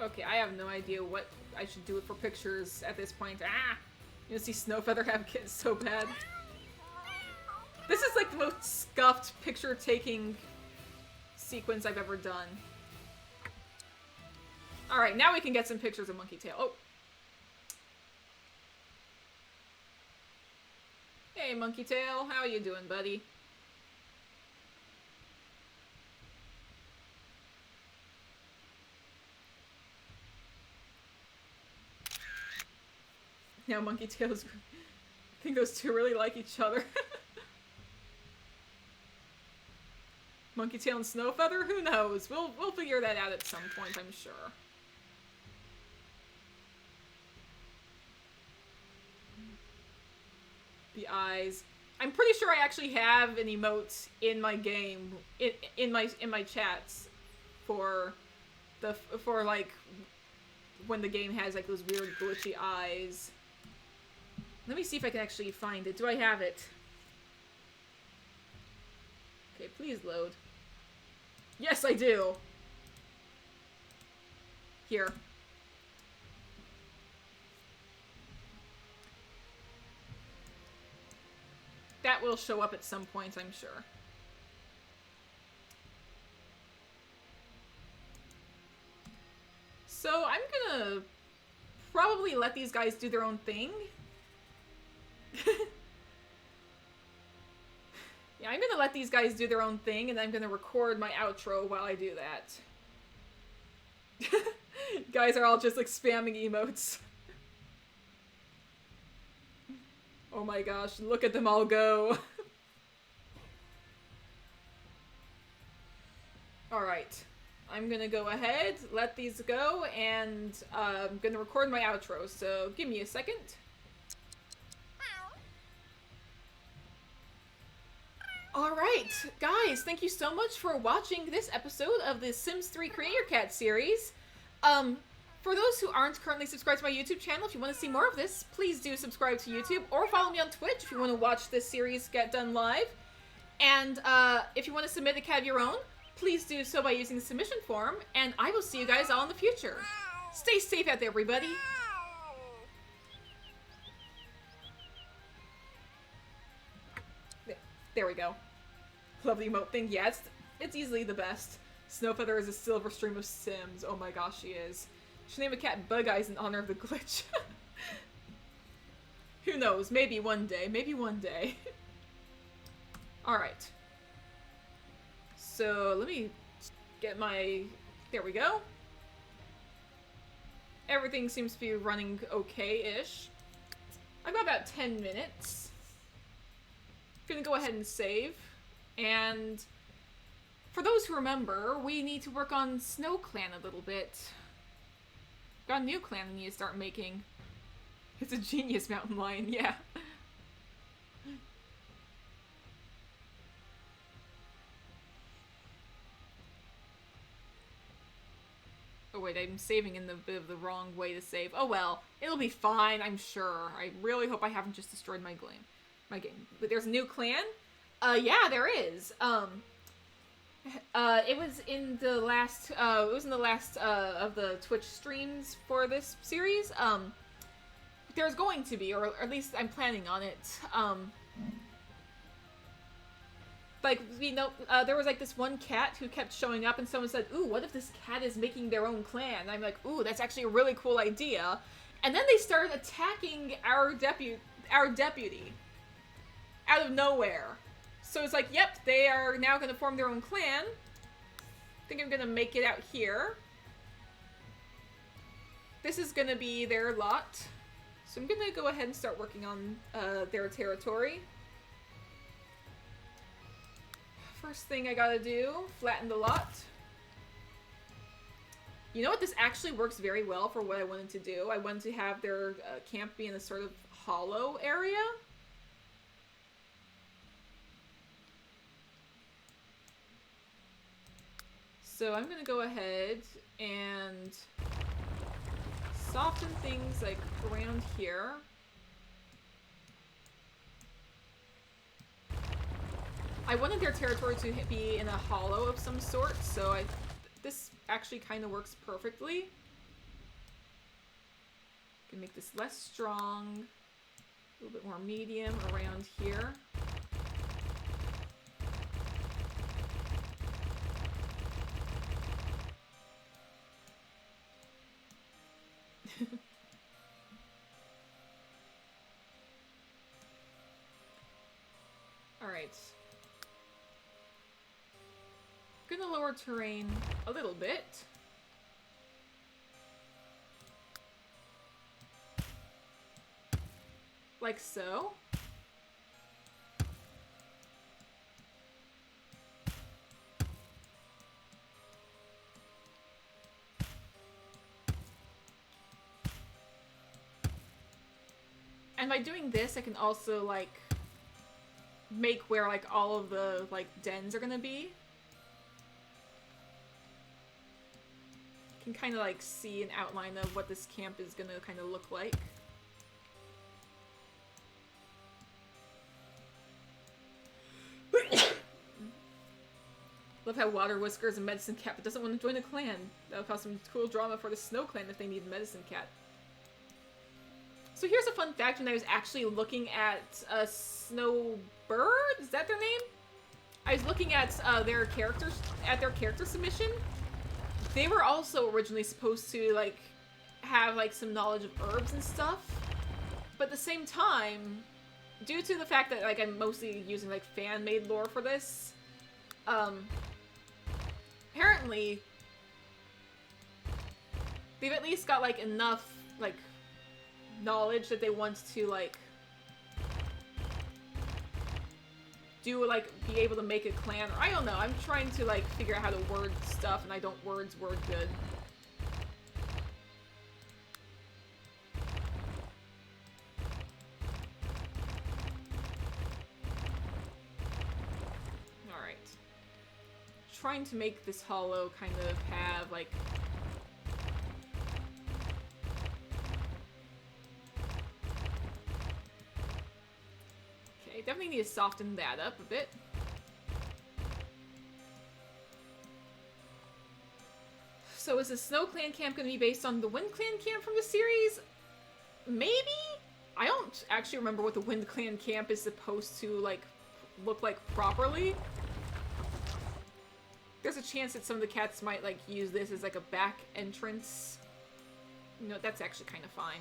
Okay, I have no idea what I should do for pictures at this point. Ah! You see Snowfeather have kids so bad. This is like the most scuffed picture-taking sequence I've ever done. Alright, now we can get some pictures of Monkey Tail. Oh! Hey, Monkey Tail, how you doing, buddy? Now Monkey Tail's... I think those two really like each other. Monkey Tail and Snowfeather? Who knows? We'll figure that out at some point, I'm sure. The eyes. I'm pretty sure I actually have an emote in my game, in my chats, for like when the game has like those weird glitchy eyes. Let me see if I can actually find it. Do I have it? Okay, please load. Yes, I do! Here. That will show up at some point, I'm sure. So, I'm gonna probably let these guys do their own thing. Yeah, I'm gonna let these guys do their own thing, and I'm gonna record my outro while I do that. Guys are all just like spamming emotes. Oh my gosh, look at them all go. Alright. I'm gonna go ahead, let these go, and I'm gonna record my outro, so give me a second. Alright, guys, thank you so much for watching this episode of the Sims 3 Creator Cat series. For those who aren't currently subscribed to my YouTube channel, if you want to see more of this, please do subscribe to YouTube, or follow me on Twitch if you want to watch this series get done live. And if you want to submit a cat of your own, please do so by using the submission form, and I will see you guys all in the future. Stay safe out there, everybody. There we go. Love the emote thing. Yeah, it's easily the best. Snowfeather is a silver stream of Sims. Oh my gosh, she is. Should name a cat Bug Eyes in honor of the glitch. Who knows? Maybe one day. Maybe one day. Alright. So, let me get my... There we go. Everything seems to be running okay-ish. I've got about 10 minutes. I'm gonna go ahead and save. And for those who remember, we need to work on Snow Clan a little bit. Got a new clan we need to start making. It's a genius mountain lion, yeah. Oh wait. wait, I'm saving in the bit of the wrong way to save. Oh well, it'll be fine, I'm sure. I really hope I haven't just destroyed my game. But there's a new clan? Yeah, there is. It was in the last, of the Twitch streams for this series. There's going to be, or at least I'm planning on it. Like, you know, there was like this one cat who kept showing up and someone said, ooh, what if this cat is making their own clan? And I'm like, ooh, that's actually a really cool idea. And then they started attacking our deputy. Out of nowhere. So it's like, yep, they are now going to form their own clan. I think I'm going to make it out here. This is going to be their lot. So I'm going to go ahead and start working on their territory. First thing I gotta do, flatten the lot. You know what? This actually works very well for what I wanted to do. I wanted to have their camp be in a sort of hollow area. So I'm gonna go ahead and soften things like around here. I wanted their territory to be in a hollow of some sort, so this actually kind of works perfectly. Can make this less strong, a little bit more medium around here. All right. Gonna lower terrain a little bit. Like so. And by doing this, I can also, like, make where, like, all of the, like, dens are gonna be. Can kind of like see an outline of what this camp is gonna kind of look like. Love how Water Whisker is a medicine cat but doesn't want to join a clan. That'll cause some cool drama for the Snow Clan if they need a medicine cat. So here's a fun fact when I was actually looking at Snowbird? Is that their name? I was looking at their character submission. They were also originally supposed to, like, have, like, some knowledge of herbs and stuff. But at the same time, due to the fact that, like, I'm mostly using, like, fan-made lore for this, apparently, they've at least got, like, enough, like, knowledge that they want to, like, be able to make a clan, or I don't know, I'm trying to, like, figure out how to word stuff, and I don't word good. Alright. Trying to make this hollow kind of have, like, definitely need to soften that up a bit. So is the Snow Clan camp going to be based on the Wind Clan camp from the series? Maybe? I don't actually remember what the Wind Clan camp is supposed to, like, look like properly. There's a chance that some of the cats might, like, use this as, like, a back entrance. You know, that's actually kind of fine.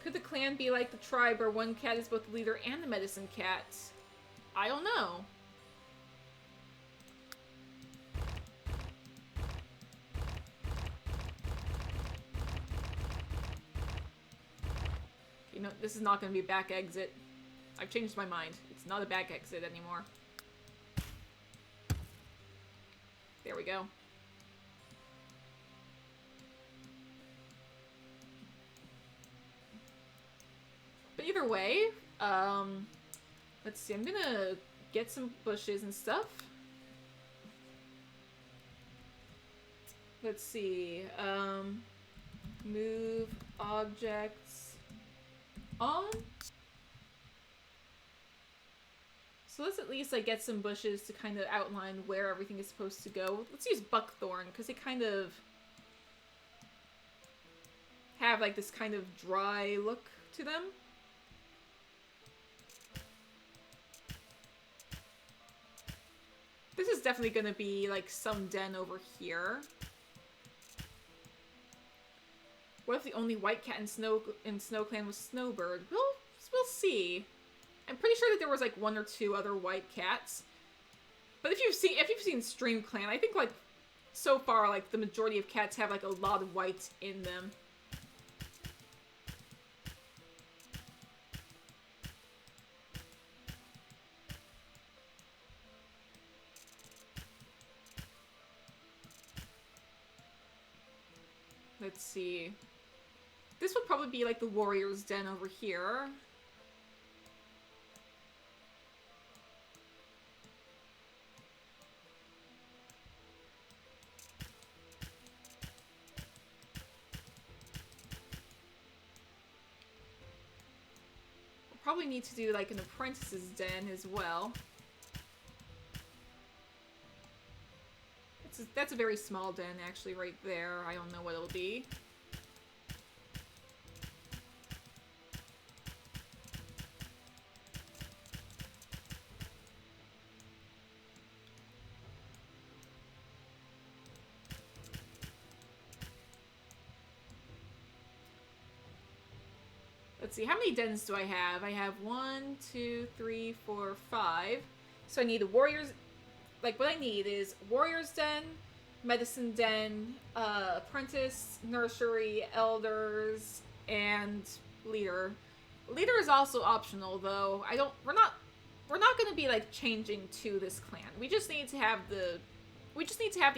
Could the clan be like the tribe where one cat is both the leader and the medicine cat? I don't know. You know, this is not going to be a back exit. I've changed my mind. It's not a back exit anymore. There we go. But either way, Let's see, I'm gonna get some bushes and stuff. Let's see, move objects on. So let's at least like get some bushes to kind of outline where everything is supposed to go. Let's use buckthorn because they kind of have like this kind of dry look to them. This is definitely going to be like some den over here. What if the only white cat in SnowClan was Snowbird? We'll see. I'm pretty sure that there was like one or two other white cats. But if you've seen StreamClan, I think like so far like the majority of cats have like a lot of white in them. Let's see. This would probably be like the warrior's den over here. We'll probably need to do like an apprentice's den as well. That's a very small den actually right there. I don't know what it'll be. Let's see, how many dens do I have? I have 1, 2, 3, 4, 5. So I need a warrior's... Like, what I need is warrior's den, medicine den, apprentice, nursery, elders, and leader. Leader is also optional, though. We're not going to be, like, changing to this clan. We just need to have the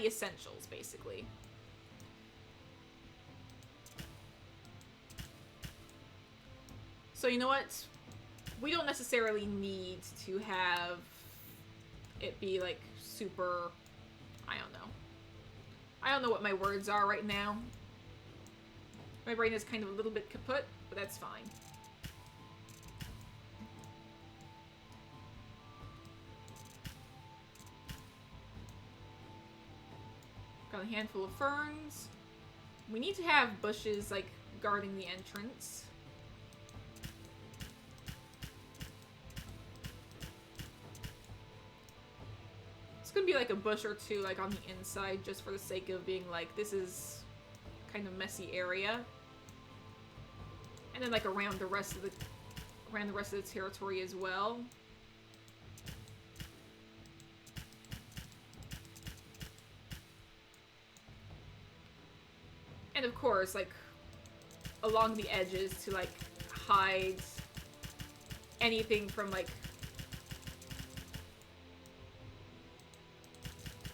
essentials, basically. So you know what? We don't necessarily need to have it be like super, I don't know what my words are right now. My brain is kind of a little bit kaput, but that's fine. Got a handful of ferns. We need to have bushes like guarding the entrance. Gonna be like a bush or two like on the inside just for the sake of being like, this is kind of messy area, and then like around the rest of the territory as well. And of course like along the edges to like hide anything from like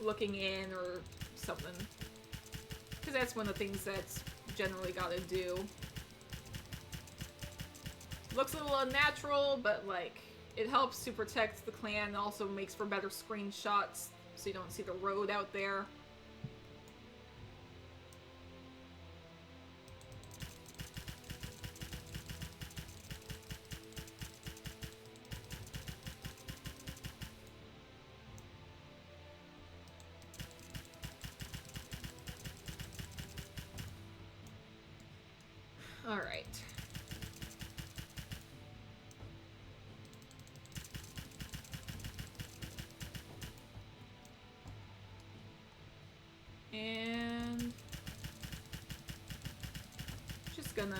looking in or something, because that's one of the things that's generally gotta do. Looks a little unnatural, but like it helps to protect the clan and also makes for better screenshots so you don't see the road out there. Alright. And just gonna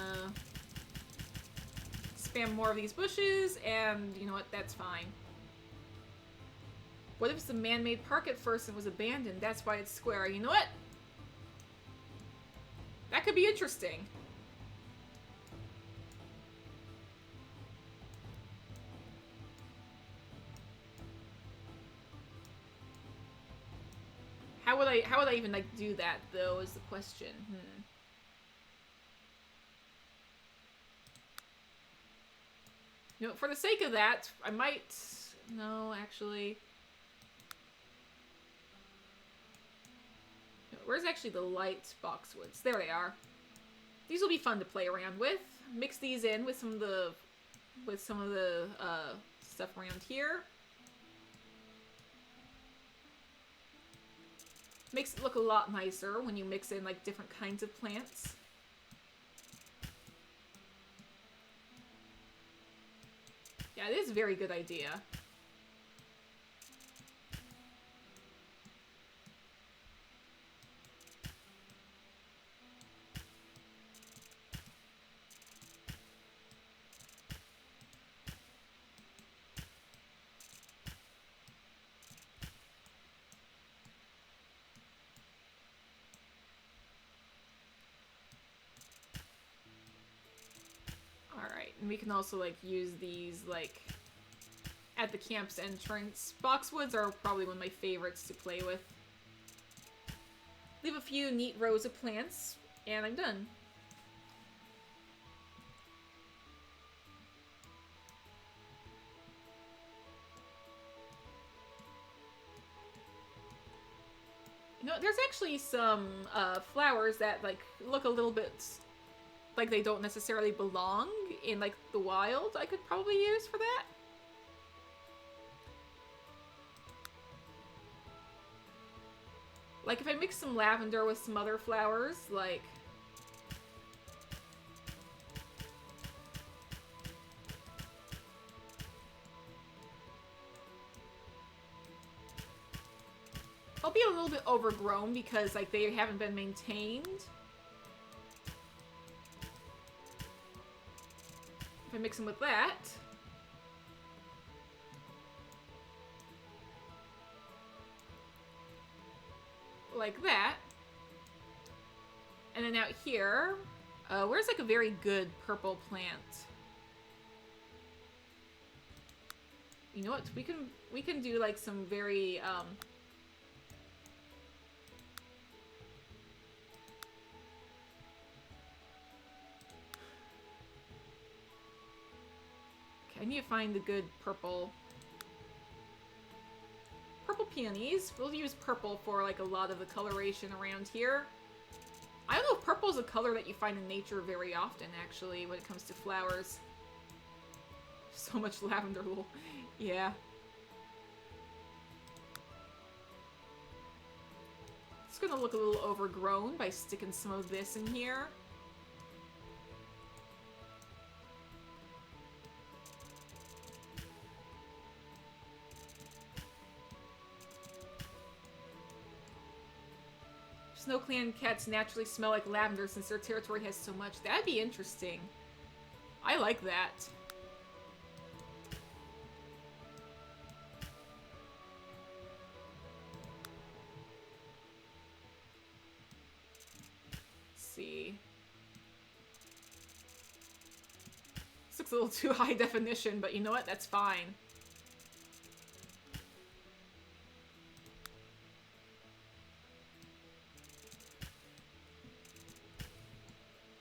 spam more of these bushes, and you know what, that's fine. What if it's a man-made park at first and was abandoned? That's why it's square. You know what? That could be interesting. How would I even like do that though is the question. You know, for the sake of that, I might... No, actually... Where's actually the light boxwoods? There they are. These will be fun to play around with. Mix these in with some of the stuff around here. Makes it look a lot nicer when you mix in like different kinds of plants. Yeah, it is a very good idea. And we can also, like, use these, like, at the camp's entrance. Boxwoods are probably one of my favorites to play with. Leave a few neat rows of plants, and I'm done. You know, there's actually some flowers that, like, look a little bit like they don't necessarily belong in, like, the wild I could probably use for that. Like, if I mix some lavender with some other flowers, like... I'll be a little bit overgrown because, like, they haven't been maintained. If I mix them with that... like that. And then out here... where's, like, a very good purple plant? You know what? We can do, like, some very, I need to find the good purple peonies. We'll use purple for, like, a lot of the coloration around here. I don't know if purple is a color that you find in nature very often, actually, when it comes to flowers. So much lavender will... yeah. It's gonna look a little overgrown by sticking some of this in here. Snow Clan cats naturally smell like lavender since their territory has so much. That'd be interesting. I like that. Let's see. This looks a little too high definition, but you know what? That's fine.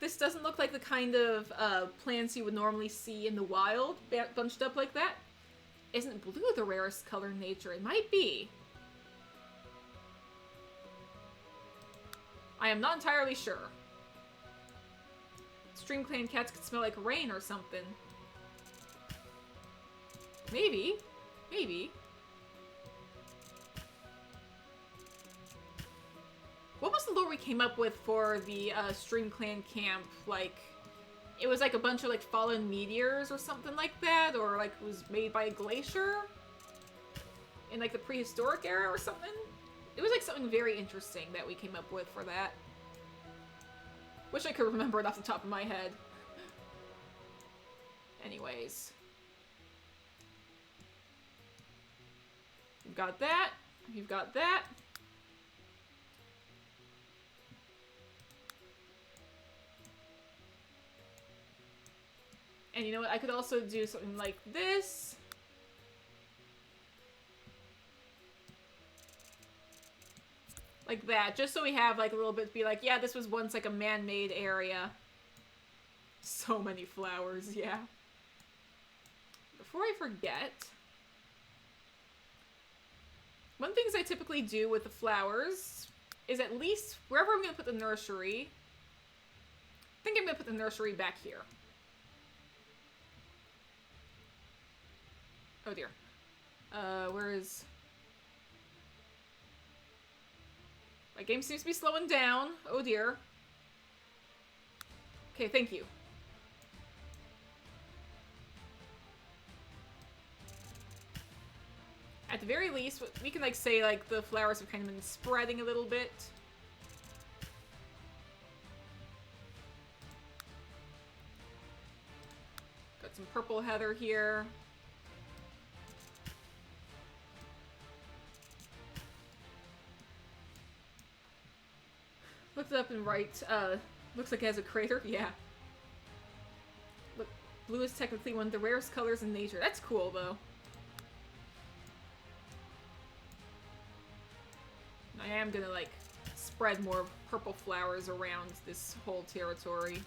This doesn't look like the kind of plants you would normally see in the wild, bunched up like that. Isn't blue the rarest color in nature? It might be. I am not entirely sure. Stream Clan cats could smell like rain or something. Maybe. Maybe. What was the lore we came up with for the Stream Clan camp? Like, it was like a bunch of like fallen meteors or something like that, or like it was made by a glacier in like the prehistoric era or something. It was like something very interesting that we came up with for that. Wish I could remember it off the top of my head. Anyways. You've got that. You've got that. And you know what? I could also do something like this. Like that, just so we have like a little bit, be like, yeah, this was once like a man-made area. So many flowers, yeah. before I forget, one of the things I typically do with the flowers is at least wherever I'm going to put the nursery, I think I'm going to put the nursery back here. Oh dear. Where is... My game seems to be slowing down. Oh dear. Okay, thank you. At the very least, we can, like, say, like, the flowers have kind of been spreading a little bit. Got some purple heather here. Looked it up and right. Looks like it has a crater. Yeah. Look, blue is technically one of the rarest colors in nature. That's cool, though. I am gonna, like, spread more purple flowers around this whole territory.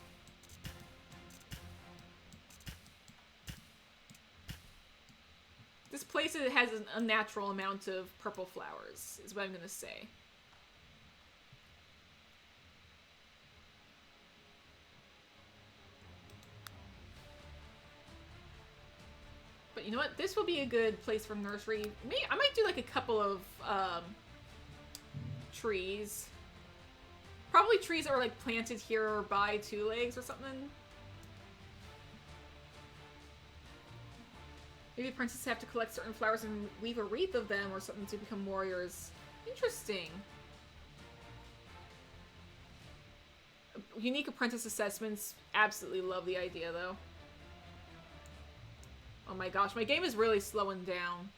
This place has a natural amount of purple flowers, is what I'm gonna say. But you know what? This will be a good place for nursery. I might do, like, a couple of, trees. Probably trees that are, like, planted here by Two Legs or something. Maybe princesses have to collect certain flowers and weave a wreath of them or something to become warriors. Interesting. Unique apprentice assessments. Absolutely love the idea, though. Oh my gosh, my game is really slowing down.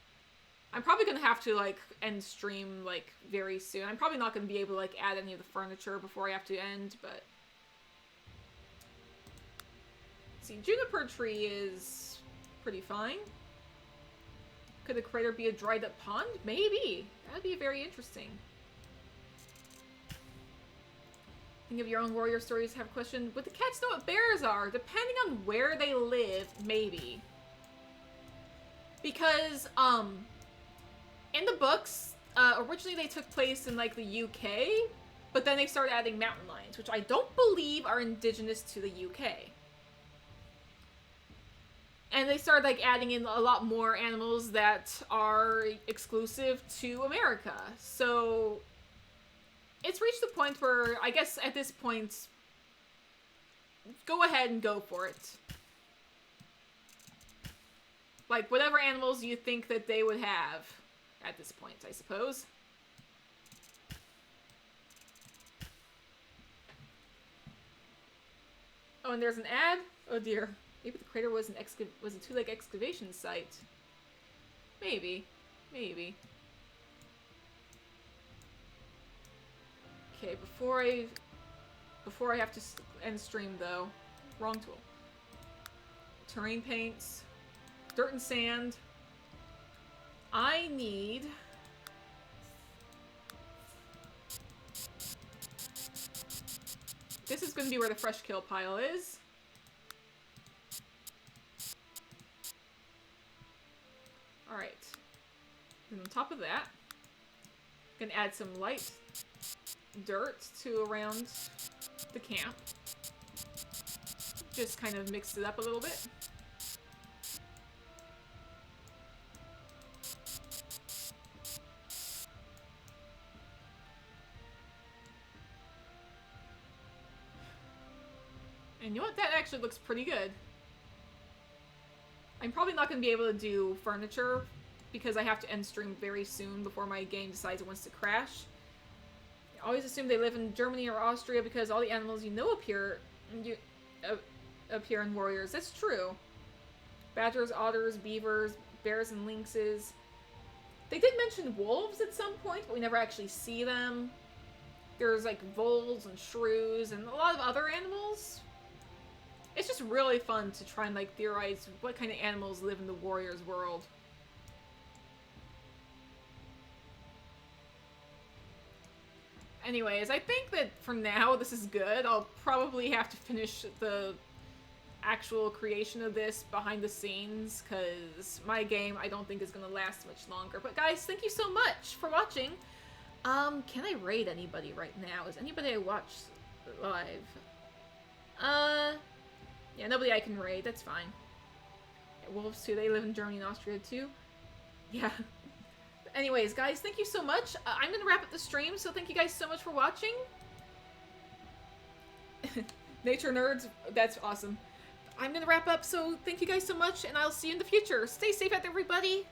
I'm probably gonna have to, like, end stream, like, very soon. I'm probably not gonna be able to, like, add any of the furniture before I have to end, but... See, juniper tree is pretty fine. Could the crater be a dried up pond? Maybe. That'd be very interesting. Think of your own warrior stories. Have a question. Would the cats know what bears are? Depending on where they live, maybe. Because, in the books, originally they took place in, like, the UK, but then they started adding mountain lions, which I don't believe are indigenous to the UK. And they started, like, adding in a lot more animals that are exclusive to America. So, it's reached the point where, I guess at this point, go ahead and go for it. Like, whatever animals you think that they would have at this point, I suppose. Oh, and there's an ad? Oh dear. Maybe the crater was a two-leg excavation site. Maybe. Maybe. Okay, before I have to end stream, though. Wrong tool. Terrain paints. Dirt and sand. I need... This is going to be where the fresh kill pile is. Alright. And on top of that, I'm going to add some light dirt to around the camp. Just kind of mix it up a little bit. And you know what? That actually looks pretty good. I'm probably not going to be able to do furniture because I have to end stream very soon before my game decides it wants to crash. I always assume they live in Germany or Austria because all the animals you know appear in Warriors. That's true. Badgers, otters, beavers, bears, and lynxes. They did mention wolves at some point, but we never actually see them. There's like voles and shrews and a lot of other animals. It's just really fun to try and, like, theorize what kind of animals live in the Warriors world. Anyways, I think that for now this is good. I'll probably have to finish the actual creation of this behind the scenes, because my game I don't think is gonna last much longer. But guys, thank you so much for watching. Can I raid anybody right now? Is anybody I watch live? Yeah, nobody I can raid, that's fine. Yeah, Wolves too, they live in Germany and Austria too. Yeah. Anyways, guys, thank you so much. I'm gonna wrap up the stream, so thank you guys so much for watching. Nature nerds, that's awesome. I'm gonna wrap up, so thank you guys so much, and I'll see you in the future. Stay safe out there, everybody!